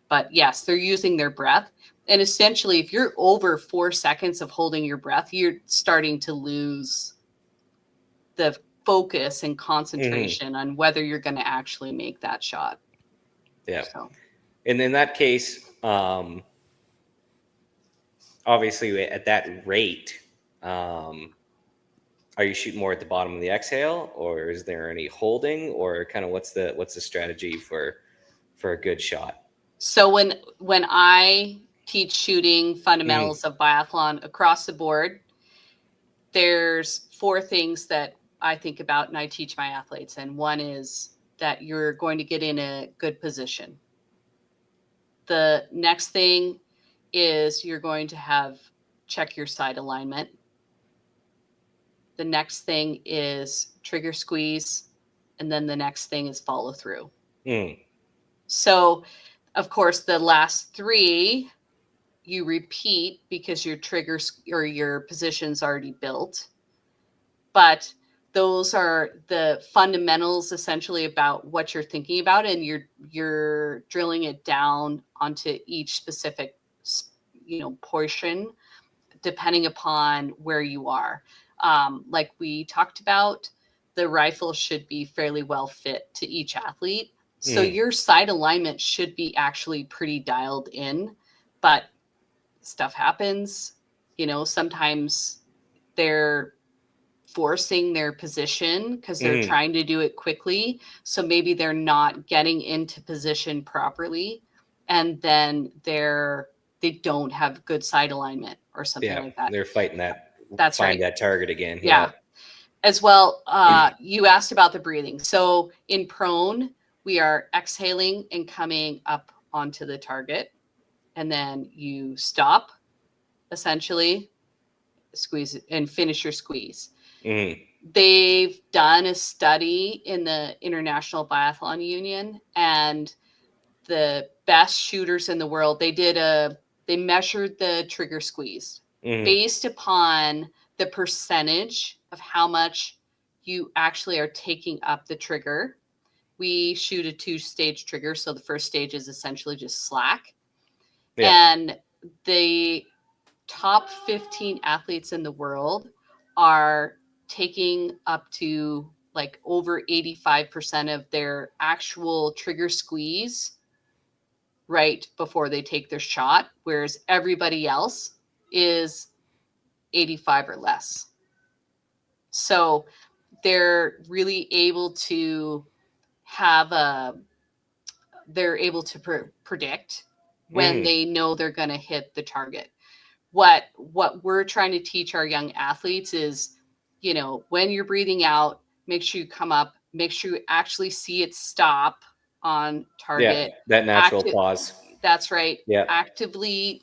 But yes, they're using their breath. And essentially, if you're over 4 seconds of holding your breath, you're starting to lose the focus and concentration on whether you're going to actually make that shot. Yeah. So. And in that case, obviously at that rate, are you shooting more at the bottom of the exhale, or is there any holding, or kind of what's the strategy for a good shot? So when I teach shooting fundamentals of biathlon across the board, there's 4 things that I think about and I teach my athletes. And one is that you're going to get in a good position. The next thing is you're going to check your side alignment. The next thing is trigger squeeze. And then the next thing is follow through. So, of course, the last 3, you repeat because your triggers or your position's already built. But those are the fundamentals essentially about what you're thinking about, and you're drilling it down onto each specific portion depending upon where you are. Like we talked about, the rifle should be fairly well fit to each athlete. So your sight alignment should be actually pretty dialed in, but stuff happens. Sometimes they're forcing their position because they're trying to do it quickly. So maybe they're not getting into position properly, and then they don't have good sight alignment or something like that. They're fighting that. That's find right. that target again. Yeah. As well, you asked about the breathing. So in prone, we are exhaling and coming up onto the target, and then you stop, essentially, squeeze and finish your squeeze. They've done a study in the International Biathlon Union, and the best shooters in the world, they measured the trigger squeeze based upon the percentage of how much you actually are taking up the trigger. We shoot a 2-stage trigger, so the first stage is essentially just slack. And the top 15 athletes in the world are taking up to like over 85% of their actual trigger squeeze right before they take their shot, whereas everybody else is 85 or less. So they're really able to predict when they know they're going to hit the target. What we're trying to teach our young athletes is, when you're breathing out, make sure you come up, make sure you actually see it stop on target. That natural pause. That's right. Yeah. Actively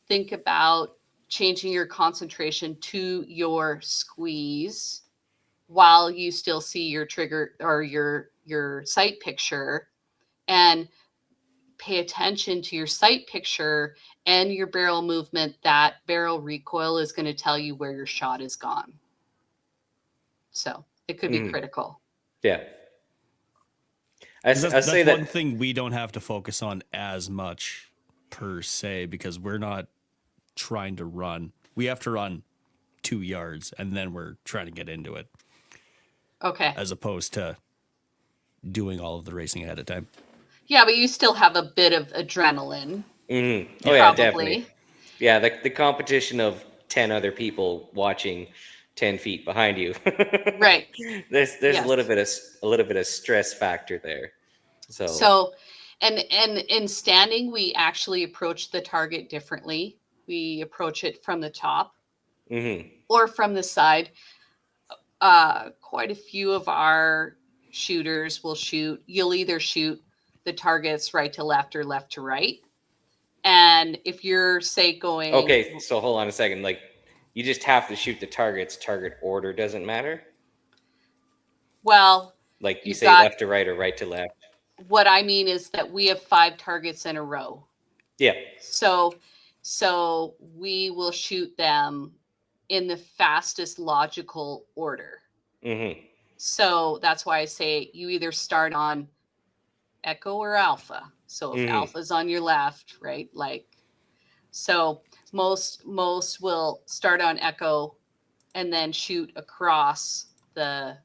think about changing your concentration to your squeeze while you still see your trigger or your sight picture, and pay attention to your sight picture and your barrel movement. That barrel recoil is going to tell you where your shot is gone. So it could be critical. Yeah. I say that's one thing we don't have to focus on as much per se, because we're not trying to run. We have to run 2 yards and then we're trying to get into it. Okay. As opposed to doing all of the racing ahead of time. Yeah, but you still have a bit of adrenaline. Oh yeah, definitely. Yeah, the competition of 10 other people watching 10 feet behind you. Right. There's a little bit of stress factor there. So and in standing, we actually approach the target differently. We approach it from the top or from the side. Quite a few of our shooters will you'll either shoot the targets right to left or left to right. And if you're, say, going... Okay, so hold on a second. You just have to shoot the targets. Target order doesn't matter? Well... you say left to right or right to left. What I mean is that we have 5 targets in a row. Yeah. So we will shoot them in the fastest logical order. So that's why I say you either start on echo or alpha. So if alpha's on your left, right? So most will start on echo and then shoot across the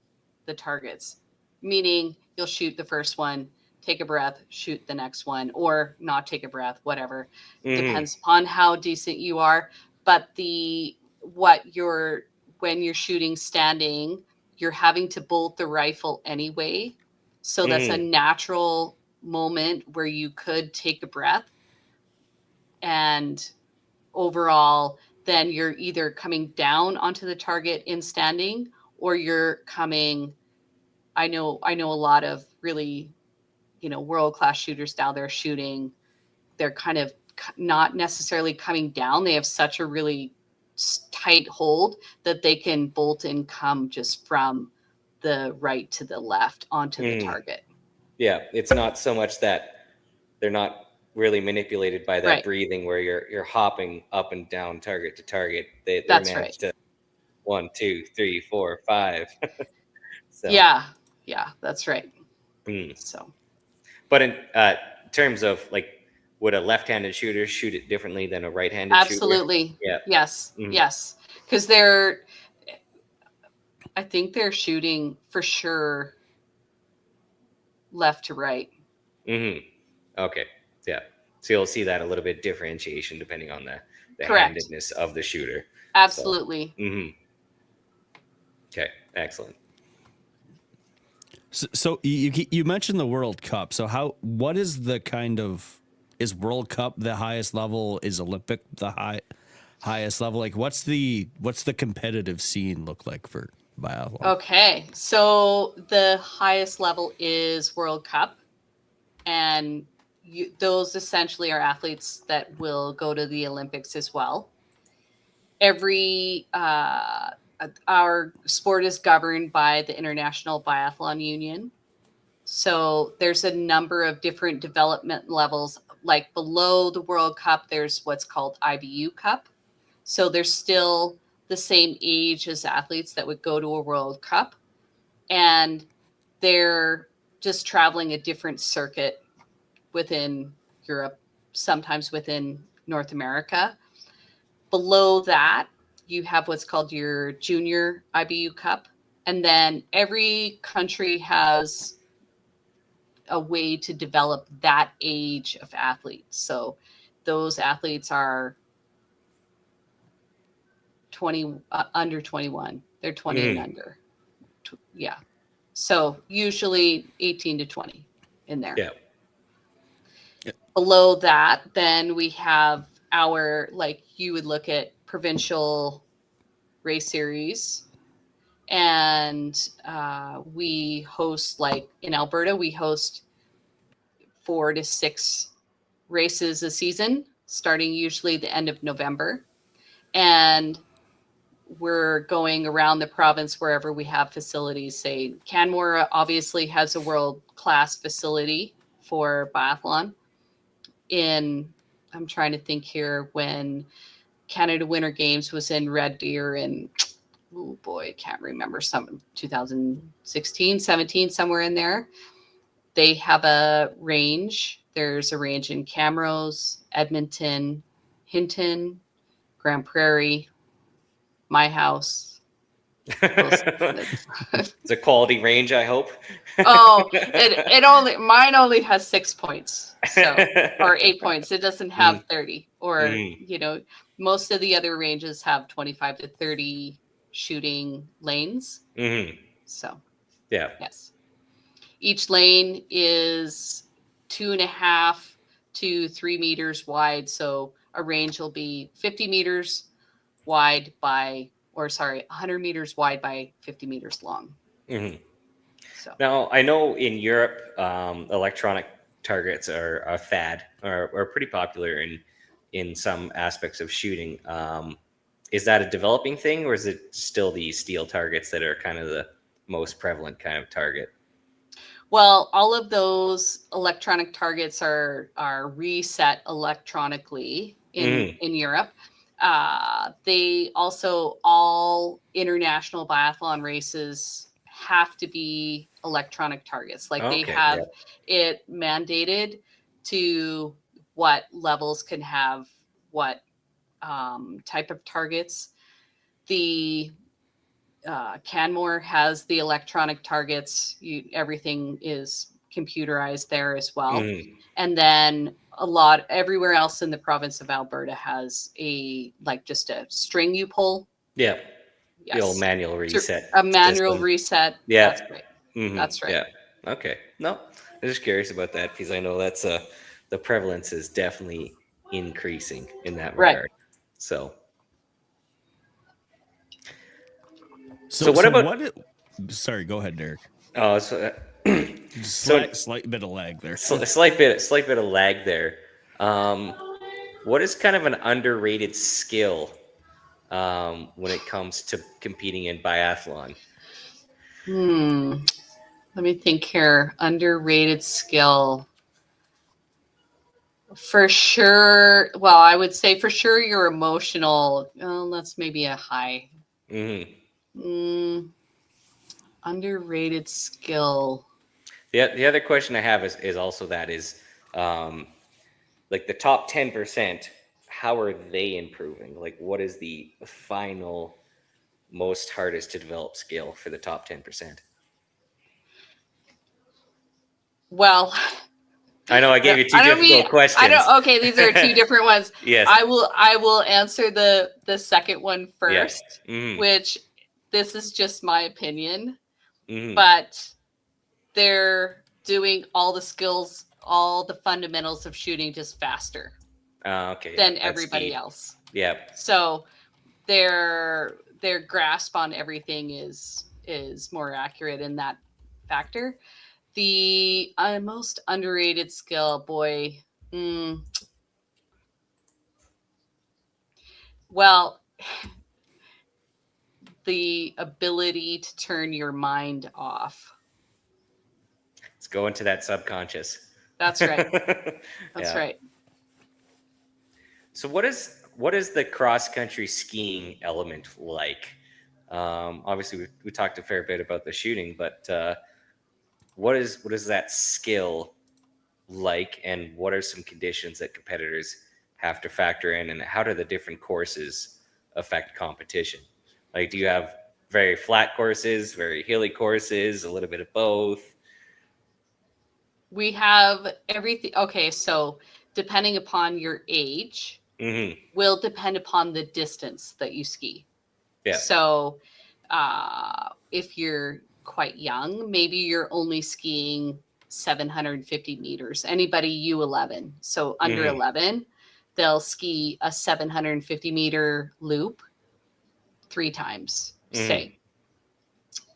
targets, meaning you'll shoot the first one, take a breath, shoot the next one, or not take a breath, whatever. Depends upon how decent you are. But when you're shooting standing, you're having to bolt the rifle anyway. So that's a natural moment where you could take a breath. And overall, then you're either coming down onto the target in standing, or you're coming... I know a lot of really, world-class shooters now, they're shooting. They're kind of not necessarily coming down. They have such a really tight hold that they can bolt and come just from the right to the left onto the target. Yeah, it's not so much that they're not really manipulated by that Right. breathing where you're hopping up and down target to target. They're That's managed right. to 1, 2, 3, 4, 5. So, Yeah, that's right. mm. So But in terms of like, would a left-handed shooter shoot it differently than a right-handed shooter? absolutely, Yeah. yes, Mhm. yes, because I think they're shooting for sure left to right. Mm-hmm. Okay. Yeah. So you'll see that a little bit differentiation depending on the Correct. handedness of the shooter. Absolutely. So, okay. Excellent. So you mentioned the World Cup. So what is the kind of, is World Cup the highest level? Is Olympic the highest level? Like what's the competitive scene look like for biathlon? Okay, so the highest level is World Cup, and those essentially are athletes that will go to the Olympics as well. Our sport is governed by the International Biathlon Union. So there's a number of different development levels. Like below the World Cup, there's what's called IBU Cup. So there's still the same age as athletes that would go to a World Cup. And they're just traveling a different circuit within Europe, sometimes within North America. Below that, you have what's called your Junior IBU Cup. And then every country has a way to develop that age of athletes. So those athletes are 20 under 21. They're 20 and under. Yeah. So usually 18 to 20 in there. Yeah. Below that, then we have our, like you would look at provincial race series. And we host, like in Alberta, we host 4 to 6 races a season, starting usually the end of November. And we're going around the province wherever we have facilities. Say Canmore obviously has a world-class facility for biathlon. I'm trying to think here, when Canada Winter Games was in Red Deer in, oh boy, can't remember, 2016, 17, somewhere in there. They have a range. There's a range in Camrose, Edmonton, Hinton, Grand Prairie, my house. It's a quality range, I hope. Oh, mine only has 6 points, so, or 8 points. It doesn't have 30, or most of the other ranges have 25 to 30 shooting lanes. So, yeah, yes, each lane is 2.5 to 3 meters wide. So a range will be 50 meters wide by, 100 meters wide by 50 meters long. So now I know in Europe, electronic targets are a fad, are pretty popular in some aspects of shooting. Is that a developing thing, or is it still the steel targets that are kind of the most prevalent kind of target? Well, all of those electronic targets are reset electronically in Europe. They also, all international biathlon races have to be electronic targets. Like they have it mandated to what levels can have what type of targets. The Canmore has the electronic targets. Everything is computerized there as well. And then everywhere else in the province of Alberta has just a string you pull. Yeah. Yes. The old manual reset. A manual reset. Yeah. That's right. That's right. Yeah. Okay. No, I'm just curious about that because I know that's the prevalence is definitely increasing in that regard. So what about? Sorry, go ahead, Derek. Oh, Slight bit of lag there. Slight bit of lag there. What is kind of an underrated skill when it comes to competing in biathlon? Let me think here. Underrated skill. For sure. Well, I would say for sure you're emotional. Well, that's maybe a high. Mm-hmm. Underrated skill. The other question I have is also that is like the top 10%, how are they improving? Like what is the final most hardest to develop skill for the top 10%? Well, I know I gave you two I don't mean difficult questions. I don't. Okay, these are two different ones. Yes. I will answer the second one Yeah. first, Mm-hmm. which this is just my opinion, Mm-hmm. but they're doing all the skills, all the fundamentals of shooting just faster Okay. than That's everybody key. else. Yeah. So their grasp on everything is more accurate in that factor. The most underrated skill, boy. Well, the ability to turn your mind off. Let's go into that subconscious. That's right. That's Yeah. right. So what is the cross country skiing element like? Obviously, we talked a fair bit about the shooting, but what is that skill like, and what are some conditions that competitors have to factor in, and how do the different courses affect competition? Like, do you have very flat courses, very hilly courses, a little bit of both? We have everything. Okay, so depending upon your age, Mm-hmm. will depend upon the distance that you ski. Yeah. So if you're quite young, maybe you're only skiing 750 meters. Anybody U11, so under Mhm. 11, they'll ski a 750 meter loop 3 times, say.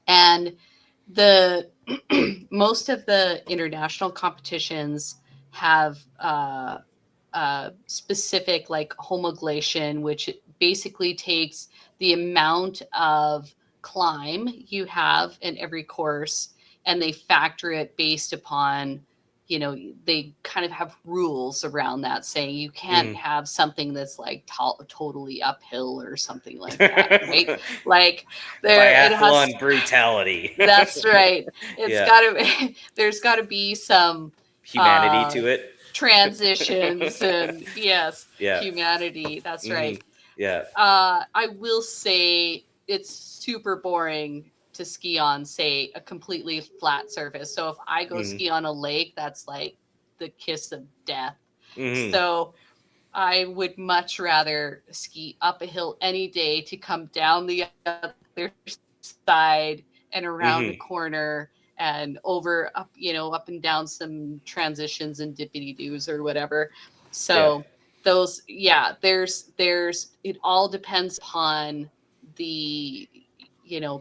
And the most of the international competitions have specific like homologation, which basically takes the amount of climb you have in every course and they factor it based upon, they kind of have rules around that saying you can't have something that's like totally uphill or something like that, right? Like Biathlon brutality. That's right. Yeah. There's gotta be some Humanity to it. transitions and yes, Yeah. humanity. That's right. Yeah. I will say it's super boring to ski on, say, a completely flat surface. So if I go ski on a lake, that's like the kiss of death. So I would much rather ski up a hill any day to come down the other side and around a corner and over up, up and down some transitions and dippity doos or whatever. So there's it all depends upon the,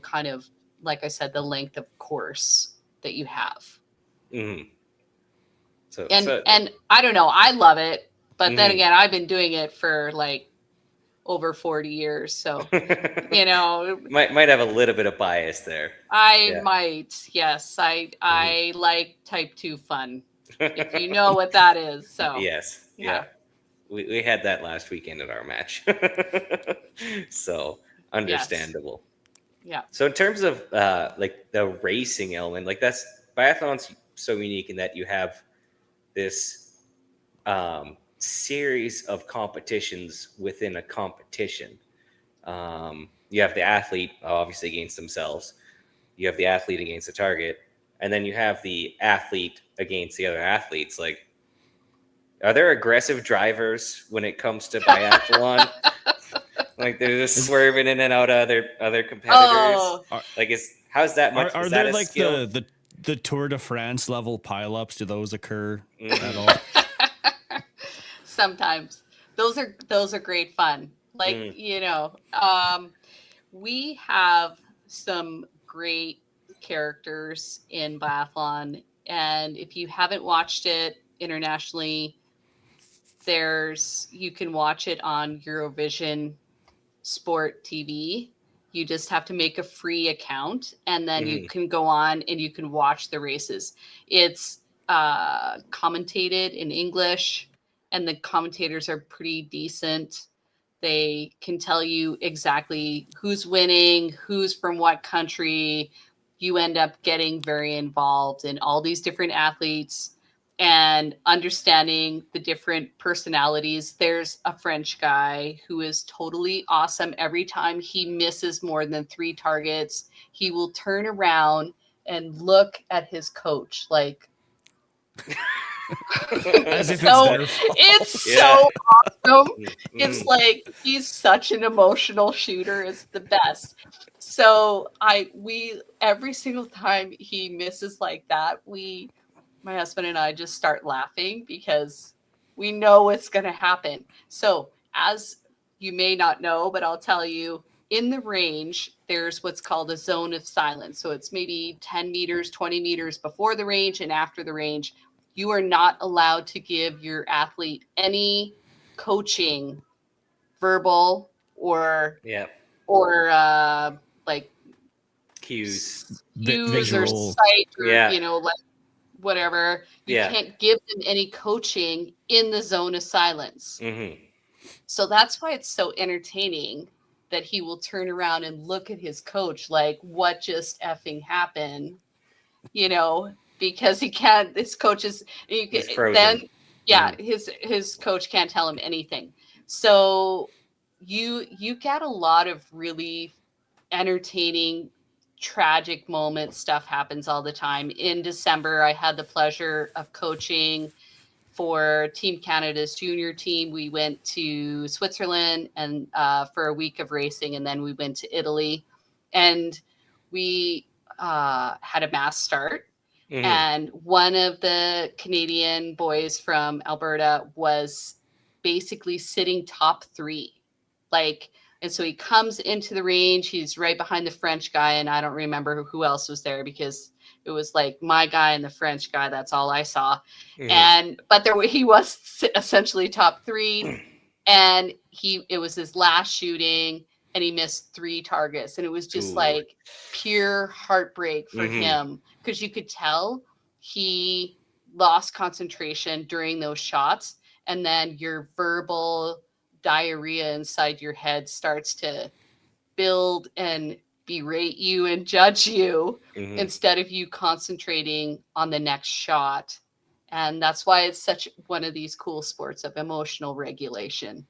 kind of, like I said, the length of course that you have. So And I don't know, I love it, but then again, I've been doing it for like over 40 years, so might have a little bit of bias there. I might, yes. I like type 2 fun, if you know what that is. So Yes. Yeah. We had that last weekend at our match. So understandable. Yeah. So in terms of like the racing element, like that's biathlon's so unique in that you have this series of competitions within a competition. You have the athlete obviously against themselves. You have the athlete against the target, and then you have the athlete against the other athletes. Like, are there aggressive drivers when it comes to biathlon? Like they're just swerving in and out of other competitors. Like, how's that much? Are is that there a like skill? the Tour de France level pileups? Do those occur at all? Sometimes those are great fun. Like, we have some great characters in biathlon, and if you haven't watched it internationally, you can watch it on Eurovision Sport TV. You just have to make a free account, and then you can go on and you can watch the races. It's commentated in English, and the commentators are pretty decent. They can tell you exactly who's winning, who's from what country. You end up getting very involved in all these different athletes and understanding the different personalities. There's a French guy who is totally awesome. Every time he misses more than 3 targets, he will turn around and look at his coach like, As if so it's their fault. it's Yeah. so awesome. Mm. It's like he's such an emotional shooter. It's the best. So we every single time he misses like that, my husband and I just start laughing because we know what's going to happen. So as you may not know, but I'll tell you, in the range, there's what's called a zone of silence. So it's maybe 10 meters, 20 meters before the range and after the range. You are not allowed to give your athlete any coaching, verbal or Yeah. like Cues. cues or Visual. sight or Yeah. like whatever. You Yeah. can't give them any coaching in the zone of silence. Hmm. So that's why it's so entertaining that he will turn around and look at his coach like, what just effing happened? Because he can't, his coach is, He's frozen. then, his coach can't tell him anything. So you get a lot of really entertaining, tragic moments. Stuff happens all the time. In December, I had the pleasure of coaching for Team Canada's junior team. We went to Switzerland and for a week of racing, and then we went to Italy, and we had a mass start. Mhm. And one of the Canadian boys from Alberta was basically sitting top 3. And so he comes into the range. He's right behind the French guy, and I don't remember who else was there because it was like my guy and the French guy. That's all I saw. Mhm. But he was essentially top 3, and it was his last shooting, and he missed 3 targets, and it was just Ooh. like pure heartbreak for Mhm. him because you could tell he lost concentration during those shots, and then your verbal diarrhea inside your head starts to build and berate you and judge you Mhm. instead of you concentrating on the next shot. And that's why it's such one of these cool sports of emotional regulation.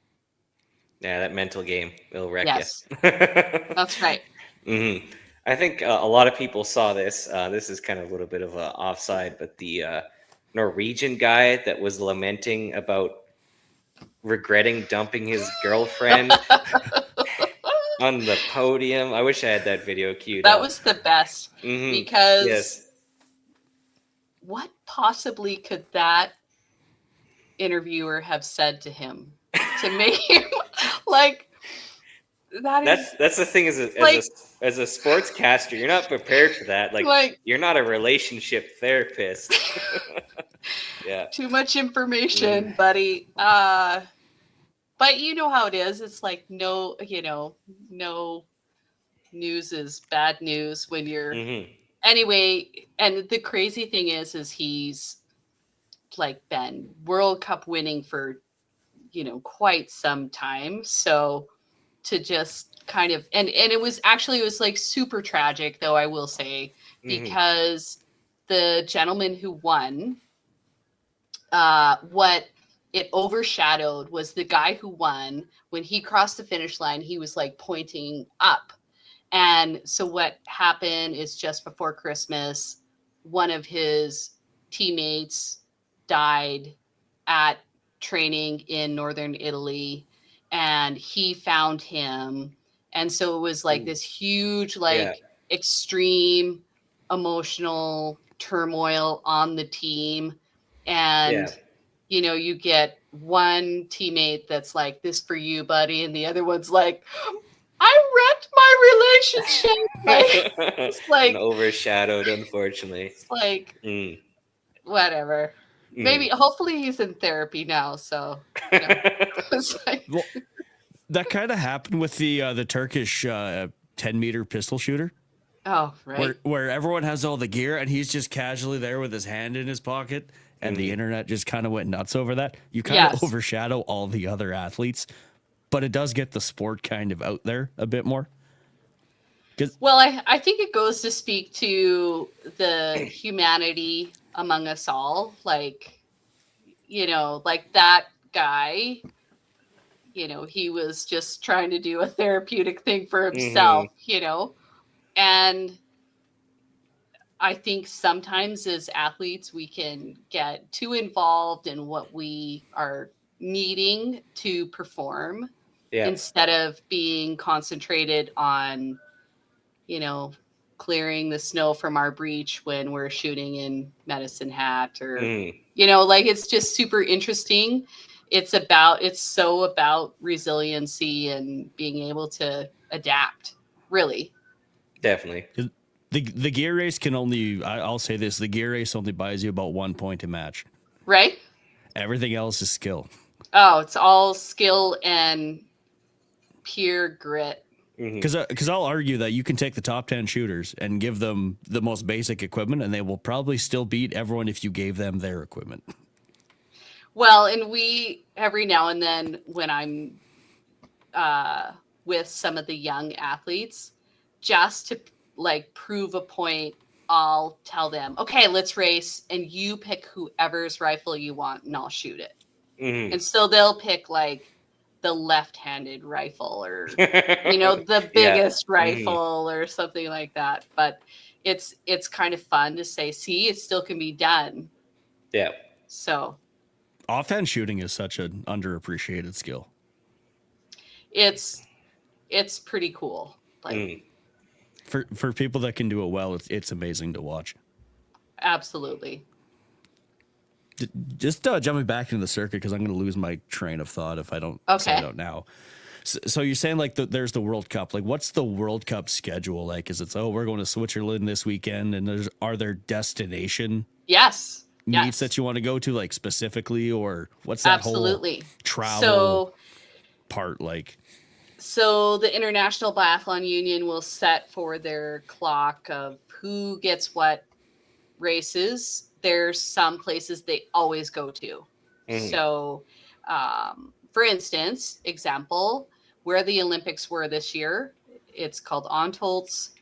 Yeah, that mental game will wreck Yes. you. That's right. Hmm. I think a lot of people saw this. This is kind of a little bit of a offside, but the Norwegian guy that was lamenting about regretting dumping his girlfriend on the podium. I wish I had that video queued That up. was the best Mhm. because Yes. what possibly could that interviewer have said to him to make him like that is That's the thing as like- a sportscaster, you're not prepared for that. like You're not a relationship therapist. Yeah. too much information, buddy. But you know how it is. It's like no news is bad news when you're Mhm. anyway. And the crazy thing is he's like been World Cup winning for quite some time. So to just kind of and it was like super tragic, though, I will say, Mhm. because the gentleman who won, what it overshadowed was the guy who won. When he crossed the finish line, he was like pointing up. And so what happened is just before Christmas, one of his teammates died at training in northern Italy, and he found him. And so it was like Ooh. this huge, Yeah. extreme emotional turmoil on the team. And Yeah. you get one teammate that's like, "This for you, buddy," and the other one's like, "I wrecked my relationship." It's like And overshadowed, unfortunately. it's like Mm. whatever. Mm. Maybe hopefully he's in therapy now, so it's like, Well, that kind of happened with the Turkish 10-meter pistol shooter, oh right. where everyone has all the gear and he's just casually there with his hand in his pocket, and the internet just kind of went nuts over that, you kind of Yes. overshadow all the other athletes, but it does get the sport kind of out there a bit more. Well, I think it goes to speak to the humanity among us all. Like, like that guy, he was just trying to do a therapeutic thing for himself, and I think sometimes as athletes, we can get too involved in what we are needing to perform instead of being concentrated on, clearing the snow from our breach when we're shooting in Medicine Hat or, like it's just super interesting. It's so about resiliency and being able to adapt, really. Definitely. The gear race I'll say this, the gear race only buys you about 1 point a match. Right? Everything else is skill. Oh, it's all skill and pure grit. Because I'll argue that you can take the top 10 shooters and give them the most basic equipment, and they will probably still beat everyone if you gave them their equipment. Well, and we, every now and then when I'm with some of the young athletes, just to like prove a point, I'll tell them, okay, let's race, and you pick whoever's rifle you want and I'll shoot it. And so they'll pick like the left-handed rifle or the biggest rifle or something like that. But it's kind of fun to say, see, it still can be done. Yeah. So offhand shooting is such an underappreciated skill. It's pretty cool. Like for people that can do it well, it's amazing to watch. Absolutely. Just jumping back into the circuit, because I'm going to lose my train of thought if I don't say it out now. So you're saying like there's the World Cup. Like, what's the World Cup schedule like? Is it we're going to Switzerland this weekend, and are there destination meets that you want to go to, like specifically, or what's that whole travel part like? So the International Biathlon Union will set for their clock of who gets what races. There's some places they always go to. So, for instance, where the Olympics were this year, it's called Antolz.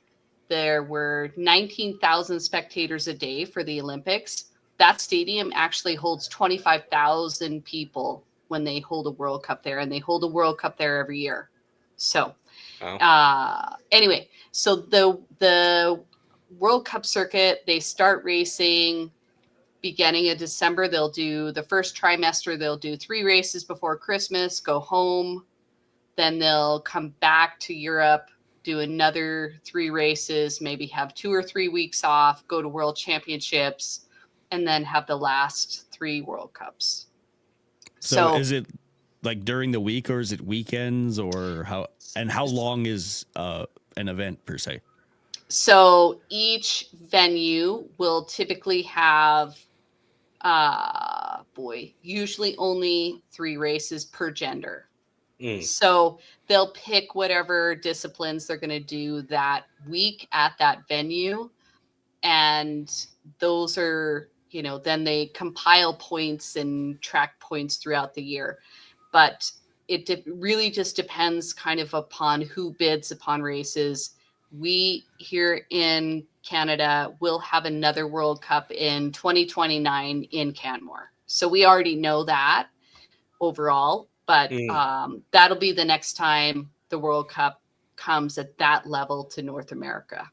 There were 19,000 spectators a day for the Olympics. That stadium actually holds 25,000 people when they hold a World Cup there, and they hold a World Cup there every year. So, anyway, so the World Cup circuit, they start racing beginning of December. They'll do the first trimester. They'll do 3 races before Christmas, go home. Then they'll come back to Europe, do another 3 races, maybe have 2 or 3 weeks off, go to World Championships, and then have the last 3 World Cups. So is it like during the week, or is it weekends, or how long is an event per se? So each venue will typically have usually only 3 races per gender. So they'll pick whatever disciplines they're going to do that week at that venue. And those are, then they compile points and track points throughout the year. But it really just depends kind of upon who bids upon races. We here in Canada will have another World Cup in 2029 in Canmore. So we already know that overall, but that'll be the next time the World Cup comes at that level to North America.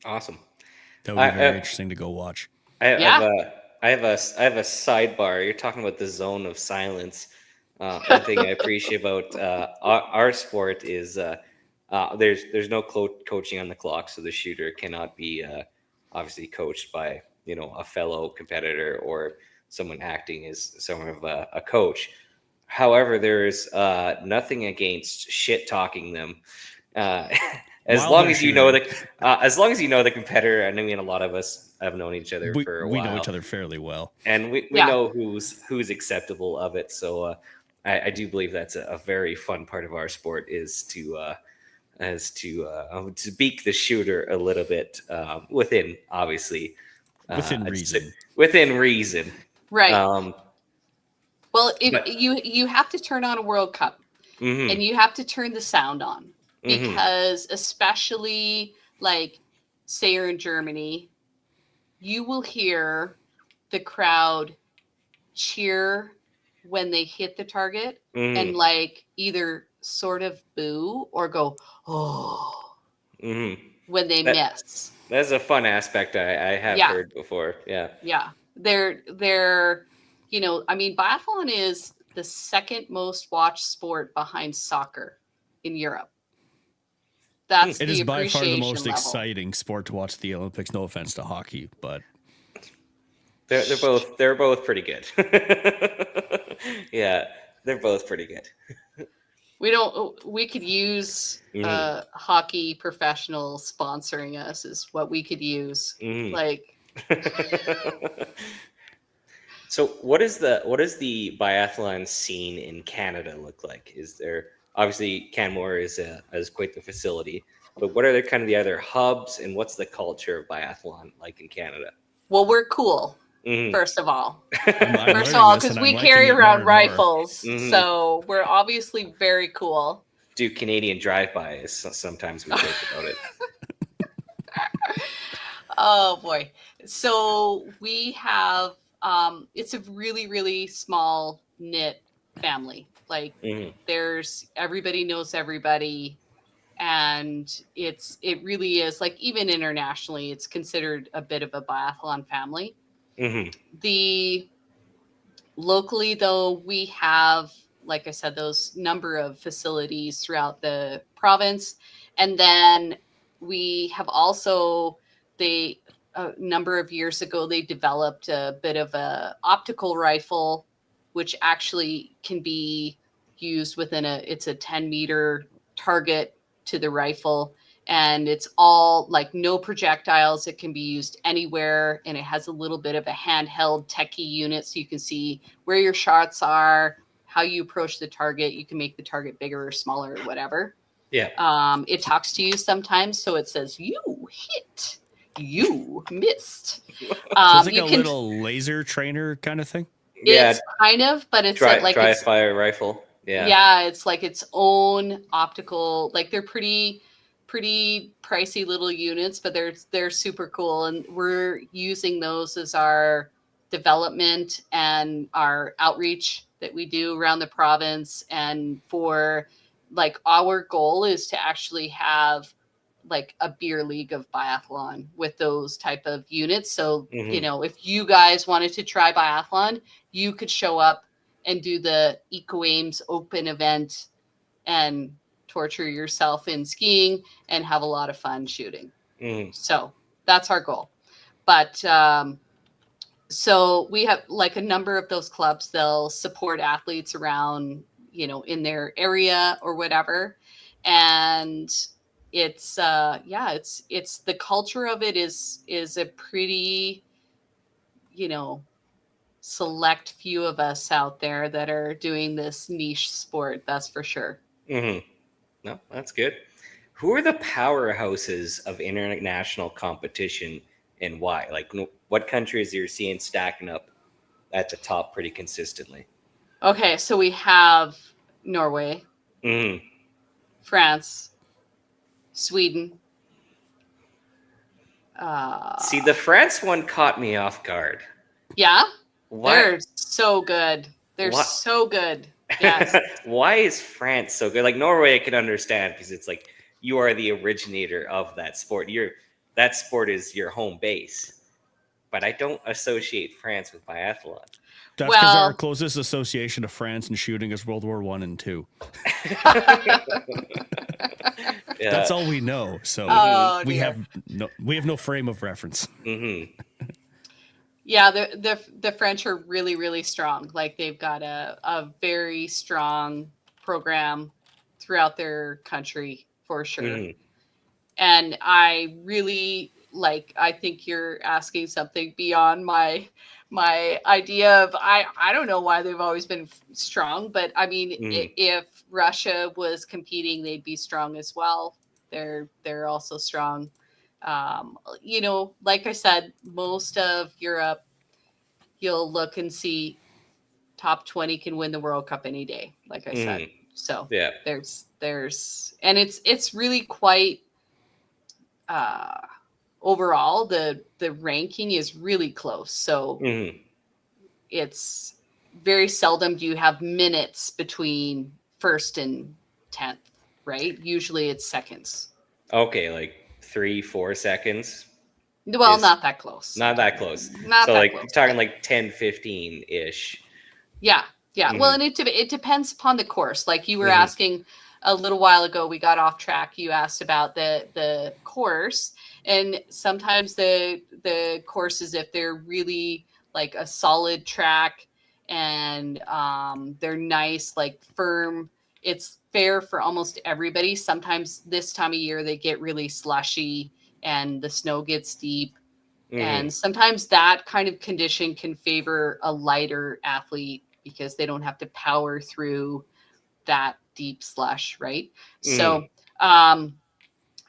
Awesome. That would be very interesting to go watch. I have a sidebar. You're talking about the zone of silence. One thing I appreciate about our sport is there's no coaching on the clock, so the shooter cannot be obviously coached by a fellow competitor or someone acting as somewhat of a coach. However, there is nothing against shit talking them. As long as you know the competitor. And I mean, a lot of us have known each other for a while. We know each other fairly well, and we know who's acceptable of it. So I do believe that's a very fun part of our sport, is to beak the shooter a little bit within obviously Within I'd reason. say- Within reason. Right. Well, if but- you have to turn on a World Cup Mhm, and you have to turn the sound on mhm. because especially like say you're in Germany, you will hear the crowd cheer when they hit the target and Mhm, like either sort of boo or go oh mhm. when they That miss. that's a fun aspect I have Yeah. heard before. Yeah. Yeah. They're I mean biathlon is the second most watched sport behind soccer in Europe. That's It the is by far the appreciation most level. exciting sport to watch at the Olympics. No offense to hockey, but They're both pretty good. Yeah, they're both pretty good. We could use Mhm, hockey professional sponsoring us is what we could use. mhm. Like So what is the biathlon scene in Canada look like? Is there obviously Canmore is quite the facility, but what are the kind of the other hubs and what's the culture of biathlon like in Canada? well, we're cool, Mhm. first of all. I'm First of learning all, this because and we I'm liking carry it more around and more. rifles. Mhm. So we're obviously very cool. Do Canadian drive-bys. Sometimes we joke about it. Oh boy. So we have it's a really, really small knit family. Like Mhm, there's everybody knows everybody. And it really is like even internationally, it's considered a bit of a biathlon family. mhm, The locally though, we have, like I said, those number of facilities throughout the province. And then we have also they a number of years ago they developed a bit of a optical rifle, which actually can be used within it's a 10-meter target to the rifle, and it's all like no projectiles. It can be used anywhere, and it has a little bit of a handheld techie unit so you can see where your shots are, how you approach the target. You can make the target bigger or smaller or whatever. yeah. It talks to you sometimes, so it says you hit, you missed. So it's like You a can, little laser trainer kind of thing. Yeah, it's kind of, but it's dry like dry it's fire rifle. Yeah. yeah, it's like its own optical. Like they're pretty pricey little units, but they're super cool, and we're using those as our development and our outreach that we do around the province. And for like our goal is to actually have like a beer league of biathlon with those type of units. So Mhm. if you guys wanted to try biathlon, you could show up and do the Eco Ames Open event and torture yourself in skiing and have a lot of fun shooting. Mhm. So that's our goal. But so we have like a number of those clubs. They'll support athletes around, in their area or whatever. And it's it's the culture of it is a pretty, select few of us out there that are doing this niche sport. That's for sure. Mhm. No, that's good. Who are the powerhouses of international competition and why? Like, what countries you're seeing stacking up at the top pretty consistently? Okay, so we have Norway, Mhm. France, Sweden. See, the France one caught me off guard. Yeah, Why? they're so good. They're What? so good. Yes. Why is France so good? Like Norway, I can understand because it's like you are the originator of that sport. That sport is your home base. But I don't associate France with biathlon. That's because our Well, closest association to France and shooting is World War I and II. Yeah. That's all we know. So oh we dear. have no frame of reference. Mhm. Yeah, the French are really, really strong. Like they've got a very strong program throughout their country for sure. Mhm. And I really I think you're asking something beyond my idea of I don't know why they've always been strong, but I mean Mhm. if Russia was competing, they'd be strong as well. They're also strong. like I said, most of Europe, you'll look and see top 20 can win the World Cup any day, like I said. So Yeah. and it's really quite, overall, the ranking is really close. So it's very seldom do you have minutes between first and 10th, right? Usually it's seconds. Okay, like 3-4 seconds. Well, not that close. Not that close. Not so that like close, you're talking but like 10-15 ish. yeah. Well, and it depends upon the course. Like you were asking a little while ago, we got off track. You asked about the course, and sometimes the courses, if they're really like a solid track and they're nice, like firm, it's fair for almost everybody. Sometimes this time of year they get really slushy and the snow gets deep. And sometimes that kind of condition can favor a lighter athlete because they don't have to power through that deep slush, right? So, and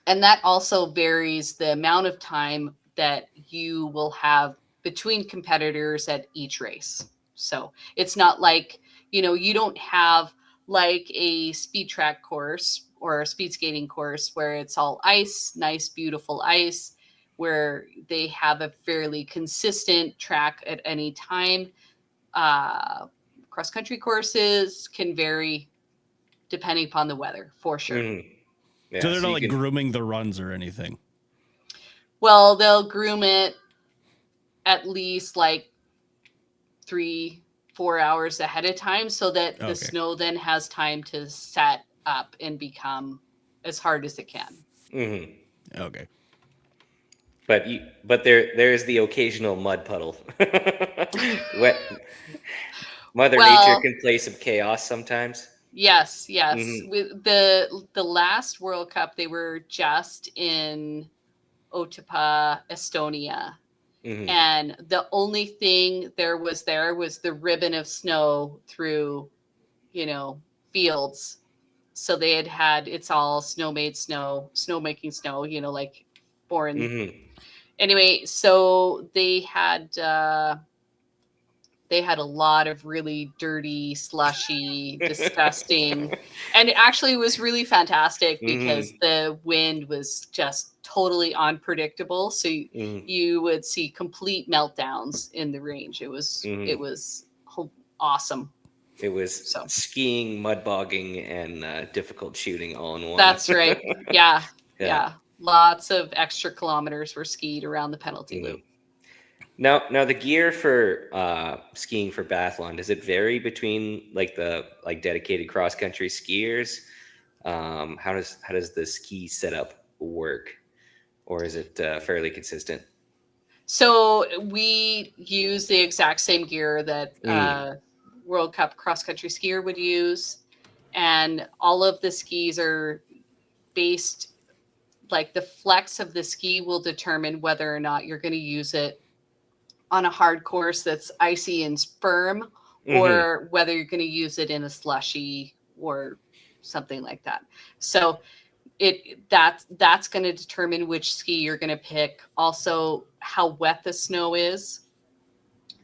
that also varies the amount of time that you will have between competitors at each race. So it's not like, you don't have like a speed track course or a speed skating course where it's all ice, nice, beautiful ice, where they have a fairly consistent track at any time. Cross country courses can vary depending upon the weather, for sure. Yeah, So they're not like grooming the runs or anything. Well, they'll groom it at least like 3-4 hours ahead of time so that the snow then has time to set up and become as hard as it can. Okay. But there's the occasional mud puddle. Mother Nature can play some chaos sometimes. Yes. With the last World Cup, they were just in Otepää, Estonia. And the only thing there was the ribbon of snow through, fields. So they had it's all snowmaking snow, like foreign. Anyway, so they had a lot of really dirty, slushy, disgusting, and it actually was really fantastic because the wind was just totally unpredictable. So you would see complete meltdowns in the range. It was awesome. It was skiing, mud bogging, and difficult shooting all in one. That's right. Yeah. Lots of extra kilometers were skied around the penalty loop. Now the gear for skiing for biathlon, does it vary between the dedicated cross country skiers? How does the ski setup work, or is it fairly consistent? So we use the exact same gear that World Cup cross country skier would use, and all of the skis are based. Like the flex of the ski will determine whether or not you're going to use it on a hard course that's icy and firm, or whether you're going to use it in a slushy or something like that. So that's going to determine which ski you're going to pick. Also, how wet the snow is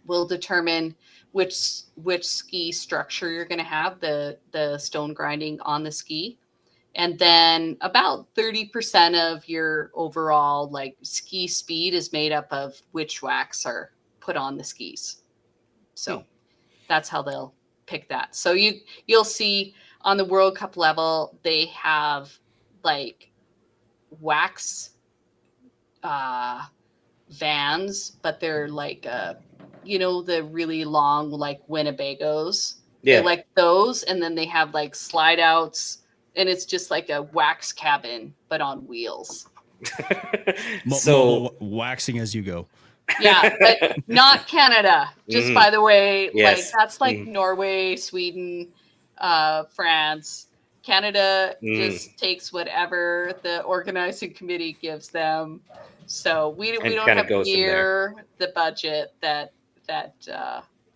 will determine which ski structure you're going to have, the stone grinding on the ski. And then about 30% of your overall ski speed is made up of which wax are put on the skis. So that's how they'll pick that. So you'll see on the World Cup level, they have wax vans, but they're the really long Winnebagos. Yeah. They like those, and then they have slide outs. And it's just like a wax cabin, but on wheels. So waxing as you go. Yeah, but not Canada. Just by the way, that's Norway, Sweden, France. Canada just takes whatever the organizing committee gives them. So we don't have near the budget that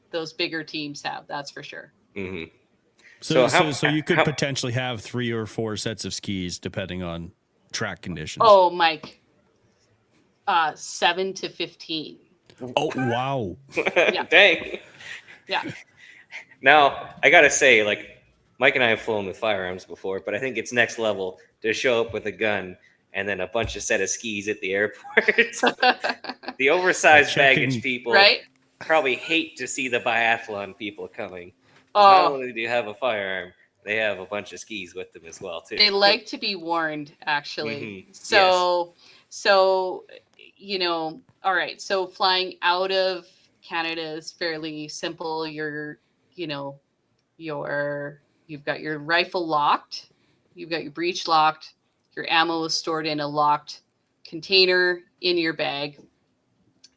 those bigger teams have. That's for sure. So you could potentially have 3 or 4 sets of skis depending on track conditions. Oh, Mike, 7 to 15. Oh, wow. Yeah. Dang. Yeah. Now, I gotta say, like, Mike and I have flown with firearms before, but I think it's next level to show up with a gun and then a bunch of set of skis at the airport. The oversized Checking- baggage people Right? probably hate to see the biathlon people coming. 'Cause not Oh, only do you have a firearm, they have a bunch of skis with them as well, too. they like to be warned, actually. Mhm. So, all right. So flying out of Canada is fairly simple. You've got your rifle locked, you've got your breech locked, your ammo is stored in a locked container in your bag,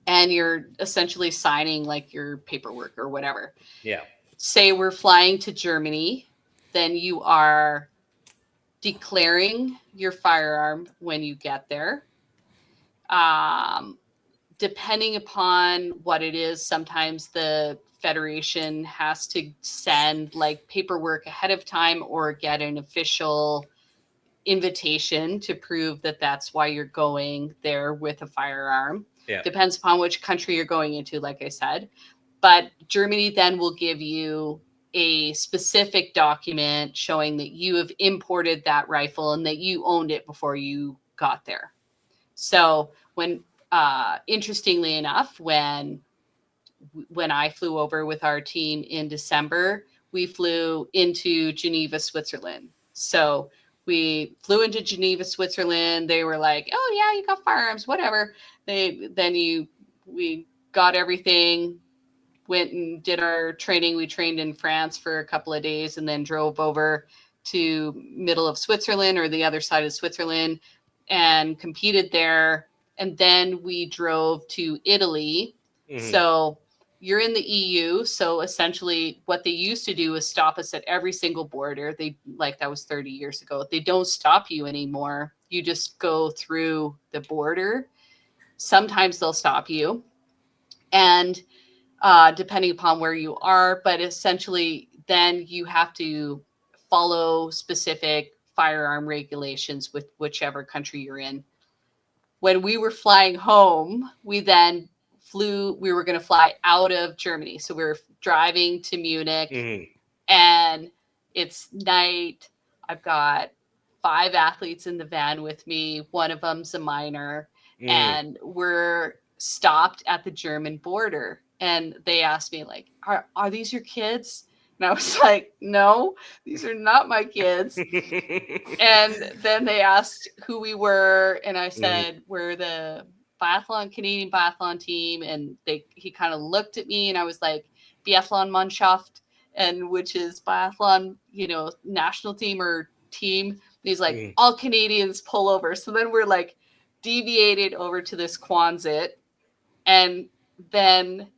and you're essentially signing like your paperwork or whatever. Yeah. Say we're flying to Germany, then you are declaring your firearm when you get there. Depending upon what it is, sometimes the federation has to send like paperwork ahead of time or get an official invitation to prove that that's why you're going there with a firearm. Yeah. Depends upon which country you're going into, like I said. But Germany then will give you a specific document showing that you have imported that rifle and that you owned it before you got there. So interestingly enough, when I flew over with our team in December, we flew into Geneva, Switzerland. So we flew into Geneva, Switzerland. They were like, "Oh yeah, you got firearms, whatever." We got everything, went and did our training. We trained in France for a couple of days and then drove over to middle of Switzerland or the other side of Switzerland and competed there. And then we drove to Italy. Mhm. So you're in the EU. So essentially what they used to do is stop us at every single border. That was 30 years ago. They don't stop you anymore. You just go through the border. Sometimes they'll stop you. And depending upon where you are, but essentially then you have to follow specific firearm regulations with whichever country you're in. When we were flying home, we then we were going to fly out of Germany. So we were driving to Munich Mhm. and it's night. I've got 5 athletes in the van with me. One of them's a minor. Mhm. And we're stopped at the German border. And they asked me, like, are these your kids? And I was like, no, these are not my kids. And then they asked who we were. And I said, we're the Canadian biathlon team. And he kind of looked at me and I was like, Biathlon Mannschaft, and which is biathlon, national team or team. And he's like, all Canadians pull over. So then we're like deviated over to this Quonset. And then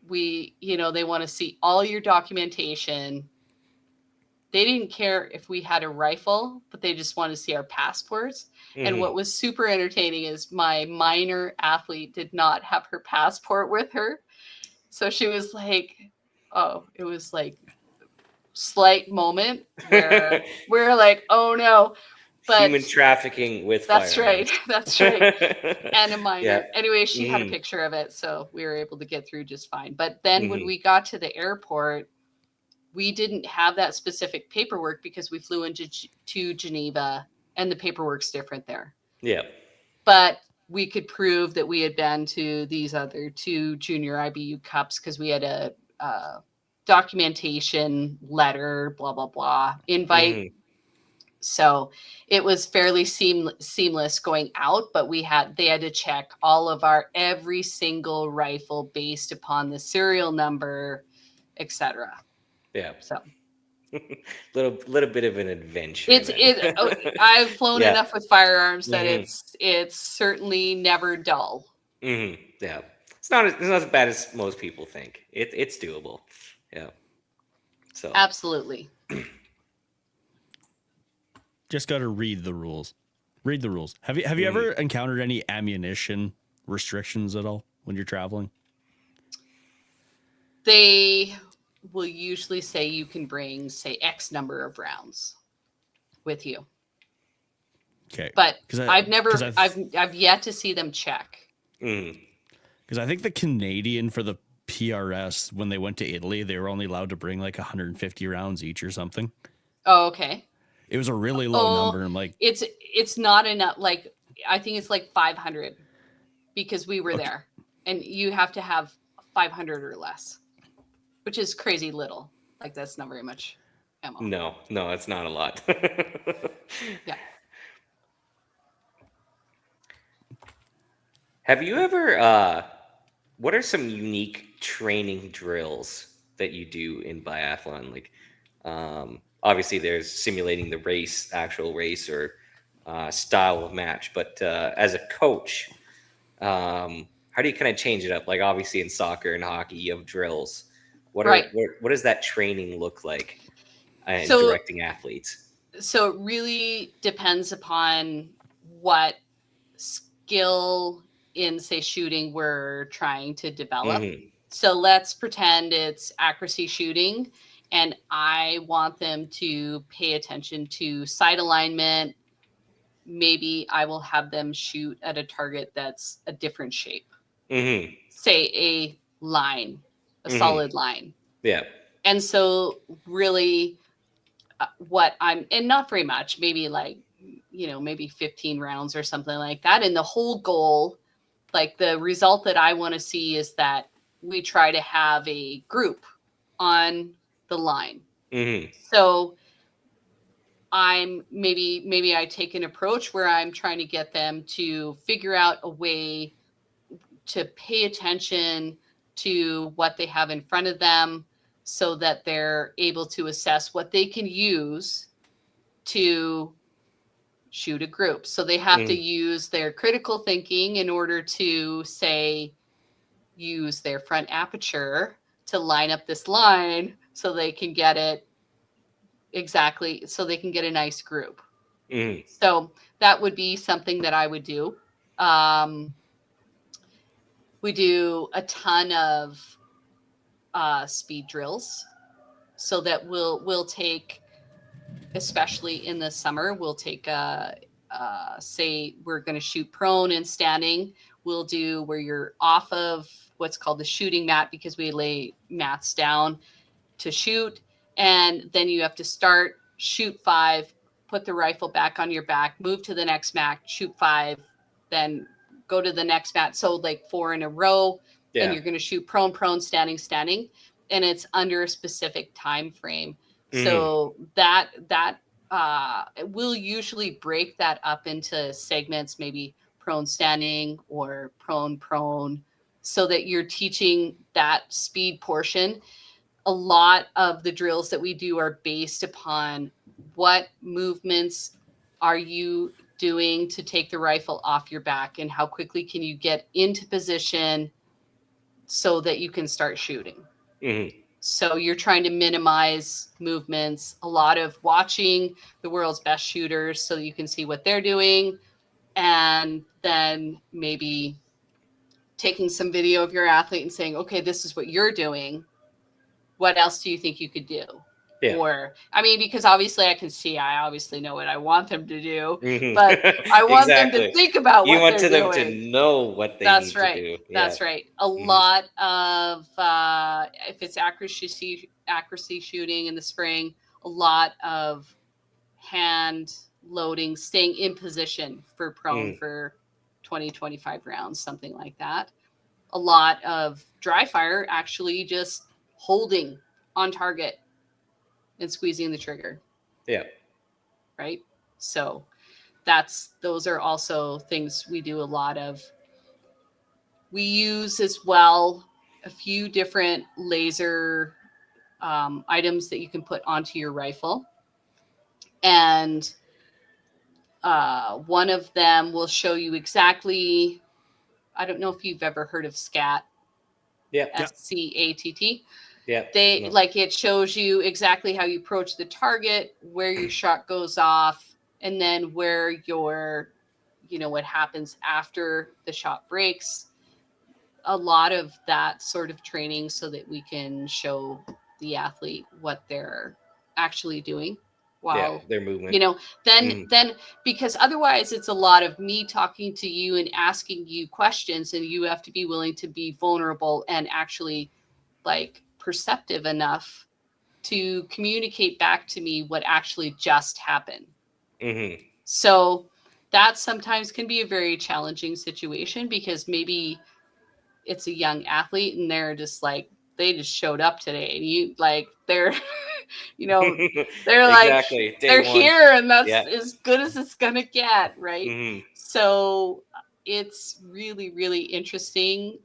they want to see all your documentation. They didn't care if we had a rifle, but they just want to see our passports. Mhm. And what was super entertaining is my minor athlete did not have her passport with her. So she was like, it was like slight moment where we're like, oh no. But human trafficking with that's firearms. right. That's right. And a minor. Yeah. Anyway, she had a Mhm. picture of it, so we were able to get through just fine. But then when Mhm. we got to the airport, we didn't have that specific paperwork because we flew into to Geneva, and the paperwork's different there. Yeah. But we could prove that we had been to these other 2 junior IBU cups because we had a documentation letter, blah blah blah, invite. Mhm. So it was fairly seamless going out, but they had to check all of every single rifle based upon the serial number, etc. Yeah. So little bit of an adventure. I've flown Yeah. enough with firearms that Mhm. it's certainly never dull. Mhm. Yeah. It's not as bad as most people think. It's doable. Yeah. So Absolutely. Just got to read the rules. Read the rules. Have you ever encountered any ammunition restrictions at all when you're traveling? They will usually say you can bring, say, X number of rounds with you. Okay. But 'Cause I've yet to see them check. Mm. Because I think the Canadian for the PRS, when they went to Italy, they were only allowed to bring like 150 rounds each or something. Oh, okay. It was a really low number. I'm like, It's not enough. Like, I think it's like 500 because we were Okay. there, and you have to have 500 or less, which is crazy little. Like, that's not very much ammo. No, it's not a lot. Yeah. Have you ever, what are some unique training drills that you do in biathlon? Like, obviously there's simulating the race, actual race, or style of match, but as a coach, how do you kind of change it up? Like, obviously in soccer and hockey, you have drills. Right. What does that training look like in So- directing athletes? So it really depends upon what skill in, say, shooting we're trying to develop. Mhm. So let's pretend it's accuracy shooting, and I want them to pay attention to sight alignment. Maybe I will have them shoot at a target that's a different shape, Mhm. say a line, a Mhm. solid line. Yeah. And so really and not very much, maybe like, maybe 15 rounds or something like that. And the whole goal, like the result that I want to see, is that we try to have a group on the line. Mhm. So maybe I take an approach where I'm trying to get them to figure out a way to pay attention to what they have in front of them so that they're able to assess what they can use to shoot a group. So they have to use their critical thinking in order to, say, use their front aperture to line up this line so they can get it exactly, so they can get a nice group. Mhm. So that would be something that I would do. We do a ton of speed drills, so that we'll take, especially in the summer, we'll take say we're going to shoot prone and standing. We'll do where you're off of what's called the shooting mat, because we lay mats down to shoot, and then you have to start, shoot 5, put the rifle back on your back, move to the next mat, shoot 5, then go to the next mat. So like 4 in a row, Yeah. and you're going to shoot prone, prone, standing, standing, and it's under a specific time frame. So that we'll usually break that up into segments, maybe prone standing or prone prone, so that you're teaching that speed portion. A lot of the drills that we do are based upon what movements are you doing to take the rifle off your back, and how quickly can you get into position so that you can start shooting. Mhm. So you're trying to minimize movements, a lot of watching the world's best shooters so that you can see what they're doing, and then maybe taking some video of your athlete and saying, okay, this is what you're doing. What else do you think you could do? Yeah. Or, I mean, because obviously I obviously know what I want them to do, Mhm. but I want them Exactly. to think about You what want they're them doing. to know what they That's need right. to do. That's Yeah. right. A lot of if it's accuracy shooting in the spring, a lot of hand loading, staying in position for prone for 20, 25 rounds, something like that. A lot of dry fire, actually just holding on target and squeezing the trigger, Yeah. right? So those are also things we do a lot of. We use as well a few different laser items that you can put onto your rifle. And one of them will show you exactly, I don't know if you've ever heard of SCAT, Yeah. SCATT. Yeah. They like, it shows you exactly how you approach the target, where your shot goes off, and then where what happens after the shot breaks. A lot of that sort of training so that we can show the athlete what they're actually doing while their movement. you know, then because otherwise it's a lot of me talking to you and asking you questions, and you have to be willing to be vulnerable and actually like perceptive enough to communicate back to me what actually just happened. So that sometimes can be a very challenging situation, because maybe it's a young athlete and they're just like, they just showed up today, and you like they're you know, they're like Exactly. Day they're one. here and that's Yeah. as good as it's gonna get, right? So it's really, really interesting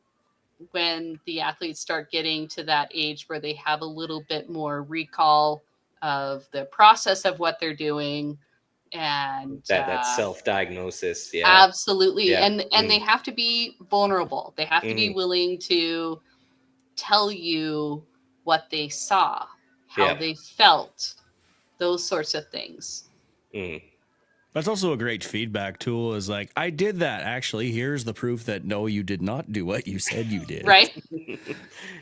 when the athletes start getting to that age where they have a little bit more recall of the process of what they're doing, and That self-diagnosis. Yeah. absolutely. Yeah. And they have to be vulnerable. They have to be willing to tell you what they saw, how they felt, those sorts of things. That's also a great feedback tool, is like, I did that. Actually, here's the proof that no, you did not do what you said you did. Right?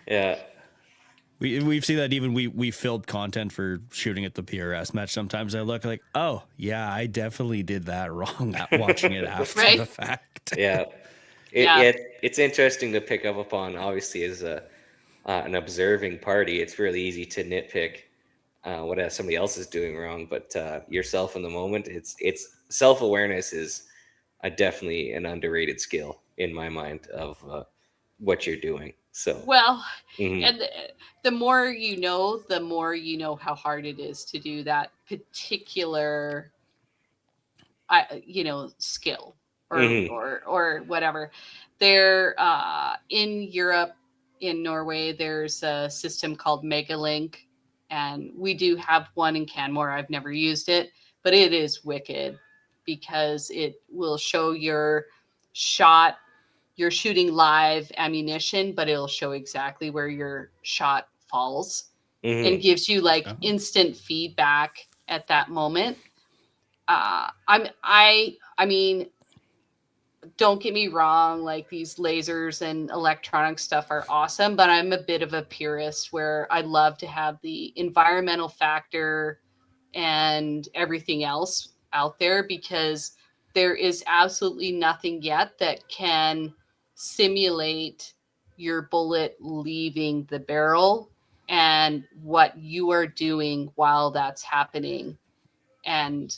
Yeah. We've seen that even we filled content for shooting at the PRS match. Sometimes I look like, oh yeah, I definitely did that wrong at watching it after Right? the fact. Yeah. It's interesting to pick up upon. Obviously, as an observing party, it's really easy to nitpick what somebody else is doing wrong, but yourself in the moment, it's self-awareness is definitely an underrated skill in my mind of what you're doing. So well, and the more you know, the more you know how hard it is to do that particular skill or whatever. There in Europe, in Norway, there's a system called Megalink, and we do have one in Canmore. I've never used it, but it is wicked because it will show your shot. You're shooting live ammunition, but it'll show exactly where your shot falls and gives you like instant feedback at that moment. I mean, don't get me wrong, like these lasers and electronic stuff are awesome, but I'm a bit of a purist where I love to have the environmental factor and everything else out there, because there is absolutely nothing yet that can simulate your bullet leaving the barrel and what you are doing while that's happening. And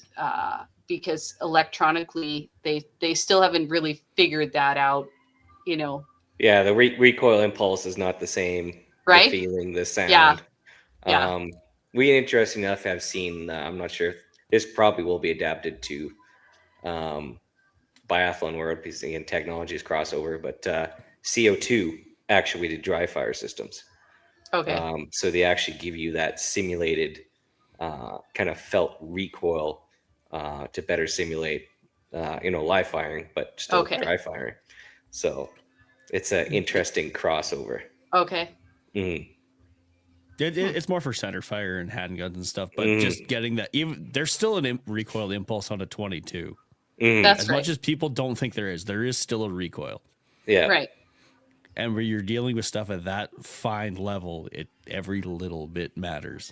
because electronically they still haven't really figured that out, Yeah, the recoil impulse is not the same. Right? The feeling, the sound. Yeah. We, interesting enough, have seen, I'm not sure if this probably will be adapted to Biathlon World, because again, technologies crossover, but CO2 actuated dry fire systems. Okay. So they actually give you that simulated kind of felt recoil to better simulate, live firing, but still dry firing. So it's an interesting crossover. Okay. It's more for center fire and handguns and stuff, but just getting that, even there's still an recoil impulse on a 22. That's as right. much as people don't think there is still a recoil. Yeah. Right. And where you're dealing with stuff at that fine level, every little bit matters.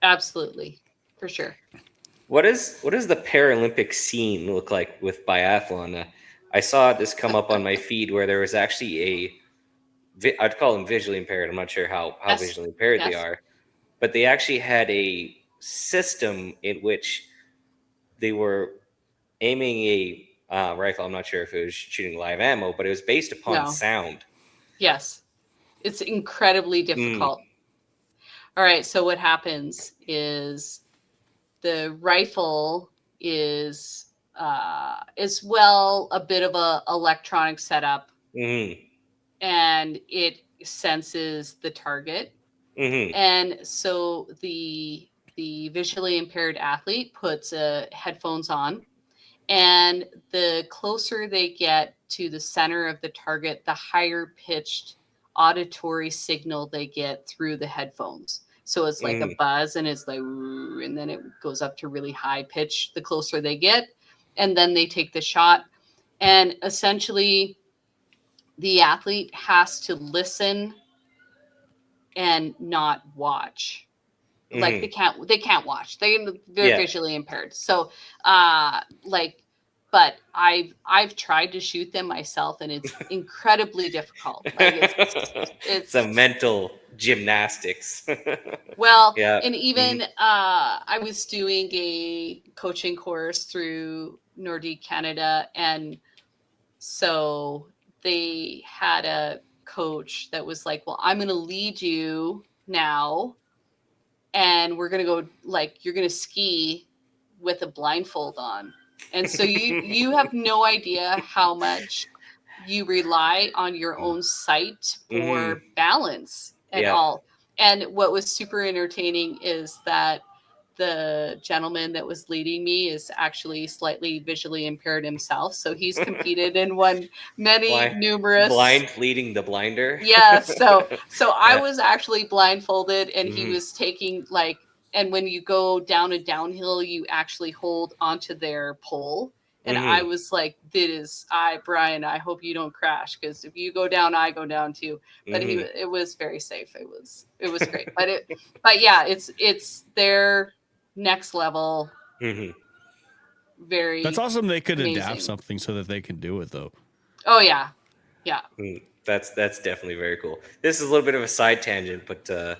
Absolutely. For sure. What does the Paralympic scene look like with biathlon? I saw this come up on my feed where there was actually I'd call them visually impaired. I'm not sure how visually impaired they are, but they actually had a system in which they were aiming a rifle. I'm not sure if it was shooting live ammo, but it was based upon sound. Yes. It's incredibly difficult. All right. So what happens is the rifle is a bit of a electronic setup, and it senses the target. And so the visually impaired athlete puts headphones on, and the closer they get to the center of the target, the higher pitched auditory signal they get through the headphones. So it's like a buzz, and it's like, and then it goes up to really high pitch the closer they get. And then they take the shot. And essentially, the athlete has to listen and not watch. like Mhm. they can't watch. They're Yeah. visually impaired. So like, but I've tried to shoot them myself, and it's incredibly difficult. Like It's a it's mental gymnastics. well, Yeah. and Mhm. even I was doing a coaching course through Nordique Canada, and so they had a coach that was like, "Well, I'm going to lead you now, and we're going to go, like, you're going to ski with a blindfold on." And so you have no idea how much you rely on your own sight Mhm. for balance and Yeah. all. And what was super entertaining is that the gentleman that was leading me is actually slightly visually impaired himself. So he's competed and won many Blind, numerous. blind leading the blinder. Yeah. So I Yeah. was actually blindfolded, and he Mhm. was taking, like, and when you go down a downhill, you actually hold onto their pole. And I Mhm. was like, Brian, I hope you don't crash, because if you go down, I go down too. But Mhm. it was very safe. It was great. But yeah, it's their next level, Mhm. That's very awesome. They could adapt amazing. something so that they can do it though. Oh yeah. Yeah. That's definitely very cool. This is a little bit of a side tangent, but the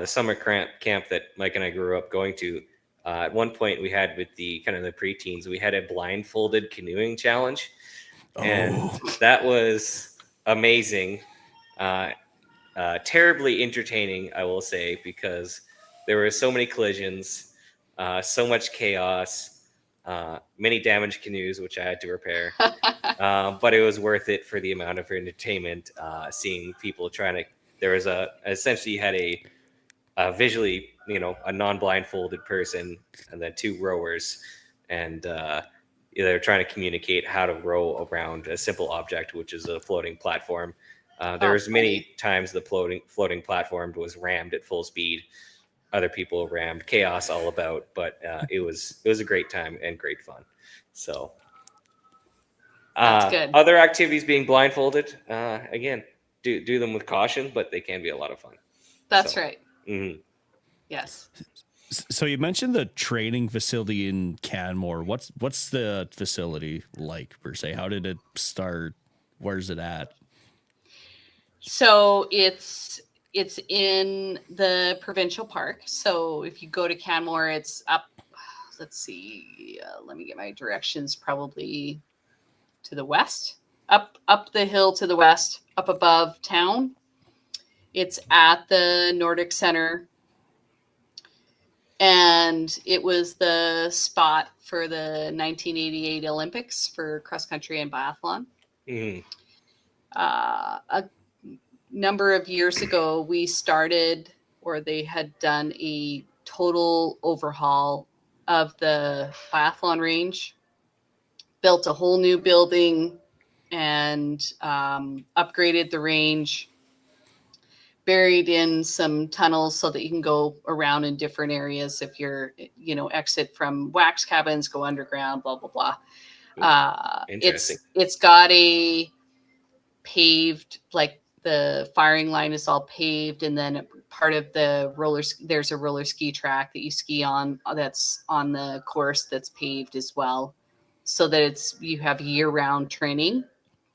summer camp that Mike and I grew up going to, at one point we had with the kind of the preteens, we had a blindfolded canoeing challenge, and Oh, that was amazing. Uh, Terribly entertaining, I will say, because there were so many collisions, so much chaos, many damaged canoes, which I had to repair. But it was worth it for the amount of entertainment. Seeing people trying to, there was essentially you had a visually, a non-blindfolded person, and then two rowers, and they're trying to communicate how to row around a simple object, which is a floating platform. There Oh, was funny. many times the floating platform was rammed at full speed. Other people rammed, chaos all about, but it was a great time and great fun. So That's good. other activities being blindfolded, again, do them with caution, but they can be a lot of fun. That's So. right. Mhm. Yes. so you mentioned the training facility in Canmore. What's the facility like per se? How did it start? Where's it at? So it's in the provincial park. So if you go to Canmore, it's up. Let's see. Let me get my directions. Probably to the west, up the hill to the west, up above town. It's at the Nordic Center, and it was the spot for the 1988 Olympics for cross country and biathlon. Mhm. A number of years ago, we started, or they had done a total overhaul of the biathlon range, built a whole new building, and upgraded the range, buried in some tunnels so that you can go around in different areas. If you're, exit from wax cabins, go underground, blah, blah, blah. Interesting. It's got a paved, like the firing line is all paved, and then part of the there's a roller ski track that you ski on, that's on the course, that's paved as well, so that you have year-round training.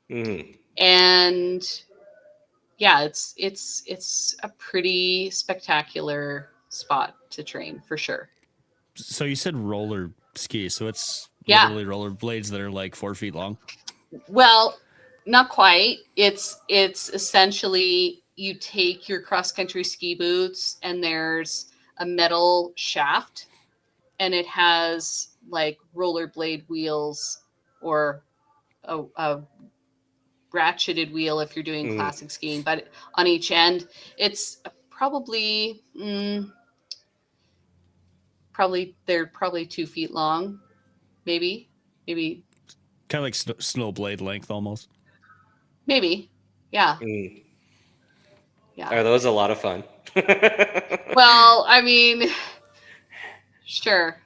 Mhm. And yeah, it's a pretty spectacular spot to train for sure. So you said roller ski. So it's Yeah. literally roller blades that are like 4 feet long. Well, not quite. It's essentially, you take your cross country ski boots, and there's a metal shaft, and it has like rollerblade wheels, or a ratcheted wheel if you're doing Mhm. classic skiing, but on each end, it's probably they're probably 2 feet long, maybe, Kind of like snow blade length almost. maybe. Yeah, Mhm. yeah. Are those a lot of fun? Well, I mean, sure.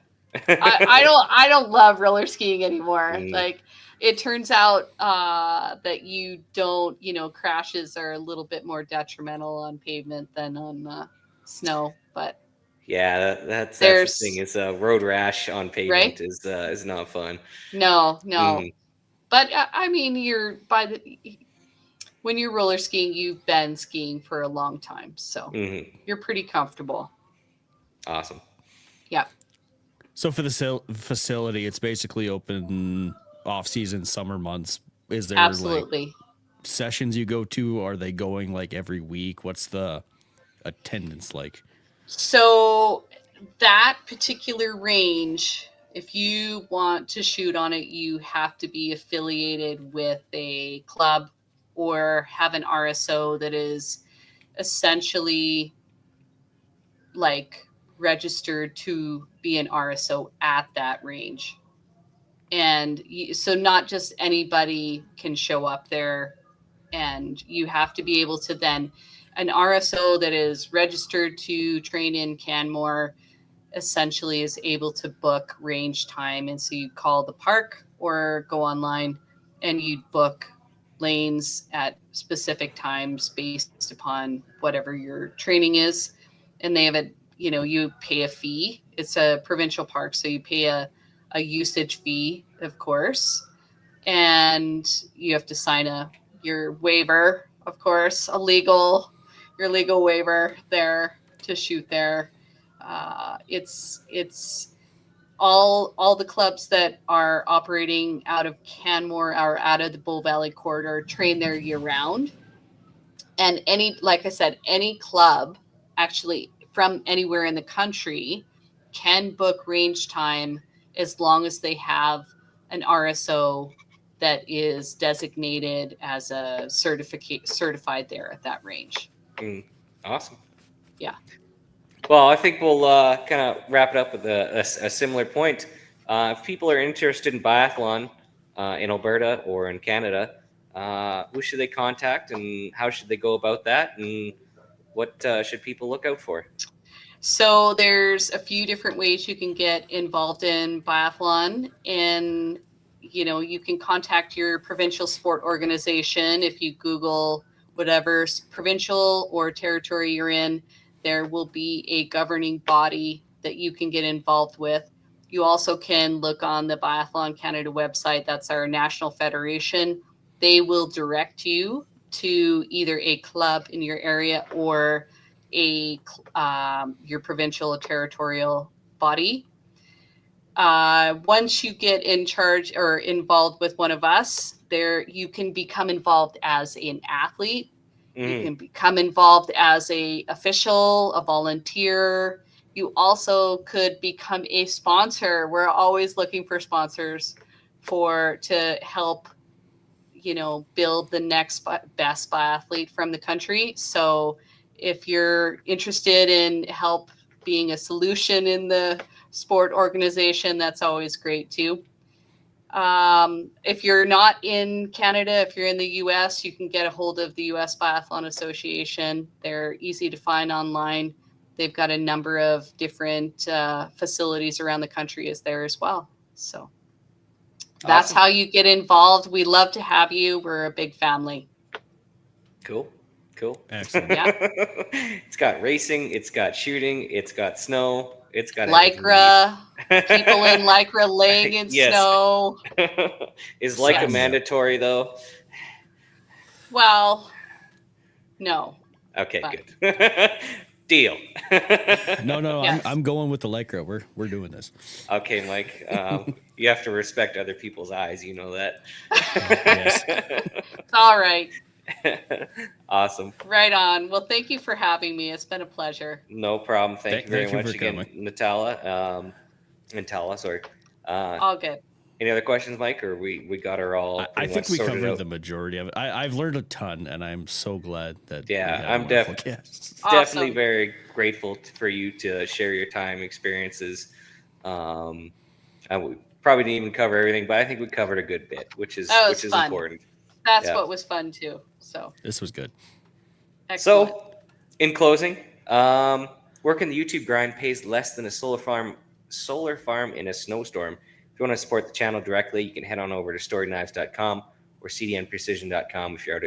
I don't love roller skiing anymore. Mm, Like, it turns out that you don't, crashes are a little bit more detrimental on pavement than on snow. But Yeah, that's the There's thing is road rash on right? pavement is not fun. No, no. Mhm, But I mean, when you're roller skiing, you've been skiing for a long time, so mhm. you're pretty comfortable. Awesome. Yeah, So for the facility, it's basically open off season summer months. Is there like absolutely. sessions you go to? Are they going like every week? What's the attendance like? So that particular range, if you want to shoot on it, you have to be affiliated with a club or have an RSO that is essentially like registered to be an RSO at that range. And so not just anybody can show up there, and you have to be able to then an RSO that is registered to train in Canmore essentially is able to book range time. And so you call the park or go online and you book lanes at specific times based upon whatever your training is. And they have you pay a fee. It's a provincial park, so you pay a usage fee, of course. And you have to sign your waiver, of course, your legal waiver there to shoot there. It's all the clubs that are operating out of Canmore or out of the Bull Valley corridor train there year round. And like I said, any club actually from anywhere in the country can book range time as long as they have an RSO that is designated as a certified there at that range. Mm, awesome. Yeah. Well, I think we'll kind of wrap it up with a similar point. If people are interested in biathlon in Alberta or in Canada, who should they contact and how should they go about that? And what should people look out for? So there's a few different ways you can get involved in biathlon, and you can contact your provincial sport organization. If you Google whatever provincial or territory you're in, there will be a governing body that you can get involved with. You also can look on the Biathlon Canada website. That's our national federation. They will direct you to either a club in your area or your provincial or territorial body. Once you get in charge or involved with one of us, there you can become involved as an athlete. You can become involved as a official, a volunteer. You also could become a sponsor. We're always looking for sponsors to help build the next best biathlete from the country. So if you're interested in help being a solution in the sport organization, that's always great too. If you're not in Canada, if you're in the US, you can get a hold of the US Biathlon Association. They're easy to find online. They've got a number of different facilities around the country there as well. So that's Awesome. how you get involved. We love to have you. We're a big family. Cool. Excellent. Yeah. It's got racing, it's got shooting, it's got snow, it's got everything you Lycra, need. people in Lycra laying in Yes. snow. Is Leica Sign me up. mandatory though? Well, no. Okay, Fine. good. Deal. No, Yes. I'm going with the Lycra. We're doing this. Okay, Mike. You have to respect other people's eyes. You know that. Yes. All right. Awesome. Right on. Well, thank you for having me. It's been a pleasure. No problem. Thank you very Thank you much for again, coming. Ntala. Sorry. All good. Any other questions, Mike? Or we got her all. I pretty think much we sorted covered out? the majority of it. I've learned a ton, and I'm so glad that. Yeah, we had I'm a wonderful guest. definitely Awesome. very grateful for you to share your time, experiences. And we probably didn't even cover everything, but I think we covered a good bit, which is That was fun. important. That's Yeah. what was fun too. So This was good. excellent. So, in closing, working the YouTube grind pays less than a solar farm in a snowstorm. If you want to support the channel directly, you can head on over to storydknives.com or cdnprecision.com if you're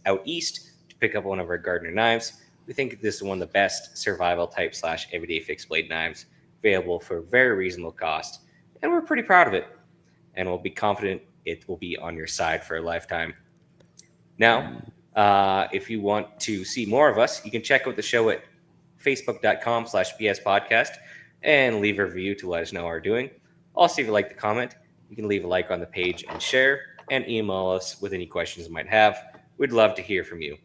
out east to pick up one of our Gardner knives. We think this is one of the best survival type / everyday fixed blade knives available for a very reasonable cost, and we're pretty proud of it, and we'll be confident it will be on your side for a lifetime. Now, if you want to see more of us, you can check out the show at facebook.com/BS podcast and leave a review to let us know how we're doing. Also, if you like the comment, you can leave a like on the page and share, and email us with any questions you might have. We'd love to hear from you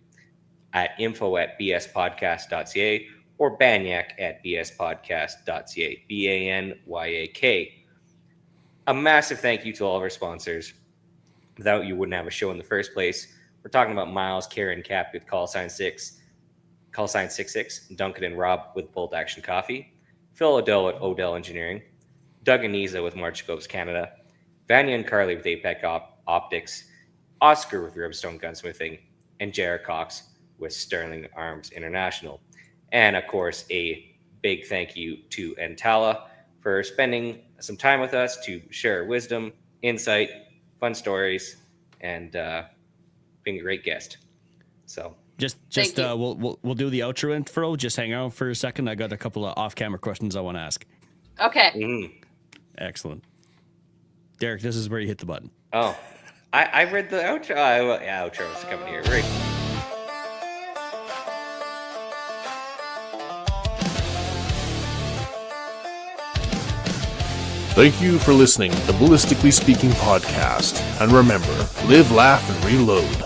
at info@bspodcast.ca or banyak@bspodcast.ca, BANYAK. A massive thank you to all of our sponsors. Without you, wouldn't have a show in the first place. We're talking about Miles, Karen, Cap with call sign 66, Duncan and Rob with Bolt Action Coffee, Phil Odell at Odell Engineering, Doug and Niza with March Scopes Canada, Vanya and Carly with Apex Optics, Oscar with Ribstone Gunsmithing, and Jared Cox with Sterling Arms International. And of course, a big thank you to Ntala for spending some time with us to share wisdom, insight, fun stories, and being a great guest. So Just Thank you. we'll do the outro intro. Just hang out for a second. I got a couple of off-camera questions I want to ask. Okay. Excellent. Derek, this is where you hit the button. Oh, I read the outro. Yeah, outro is coming here. Right. Thank you for listening to the Ballistically Speaking podcast. And remember, live, laugh, and reload.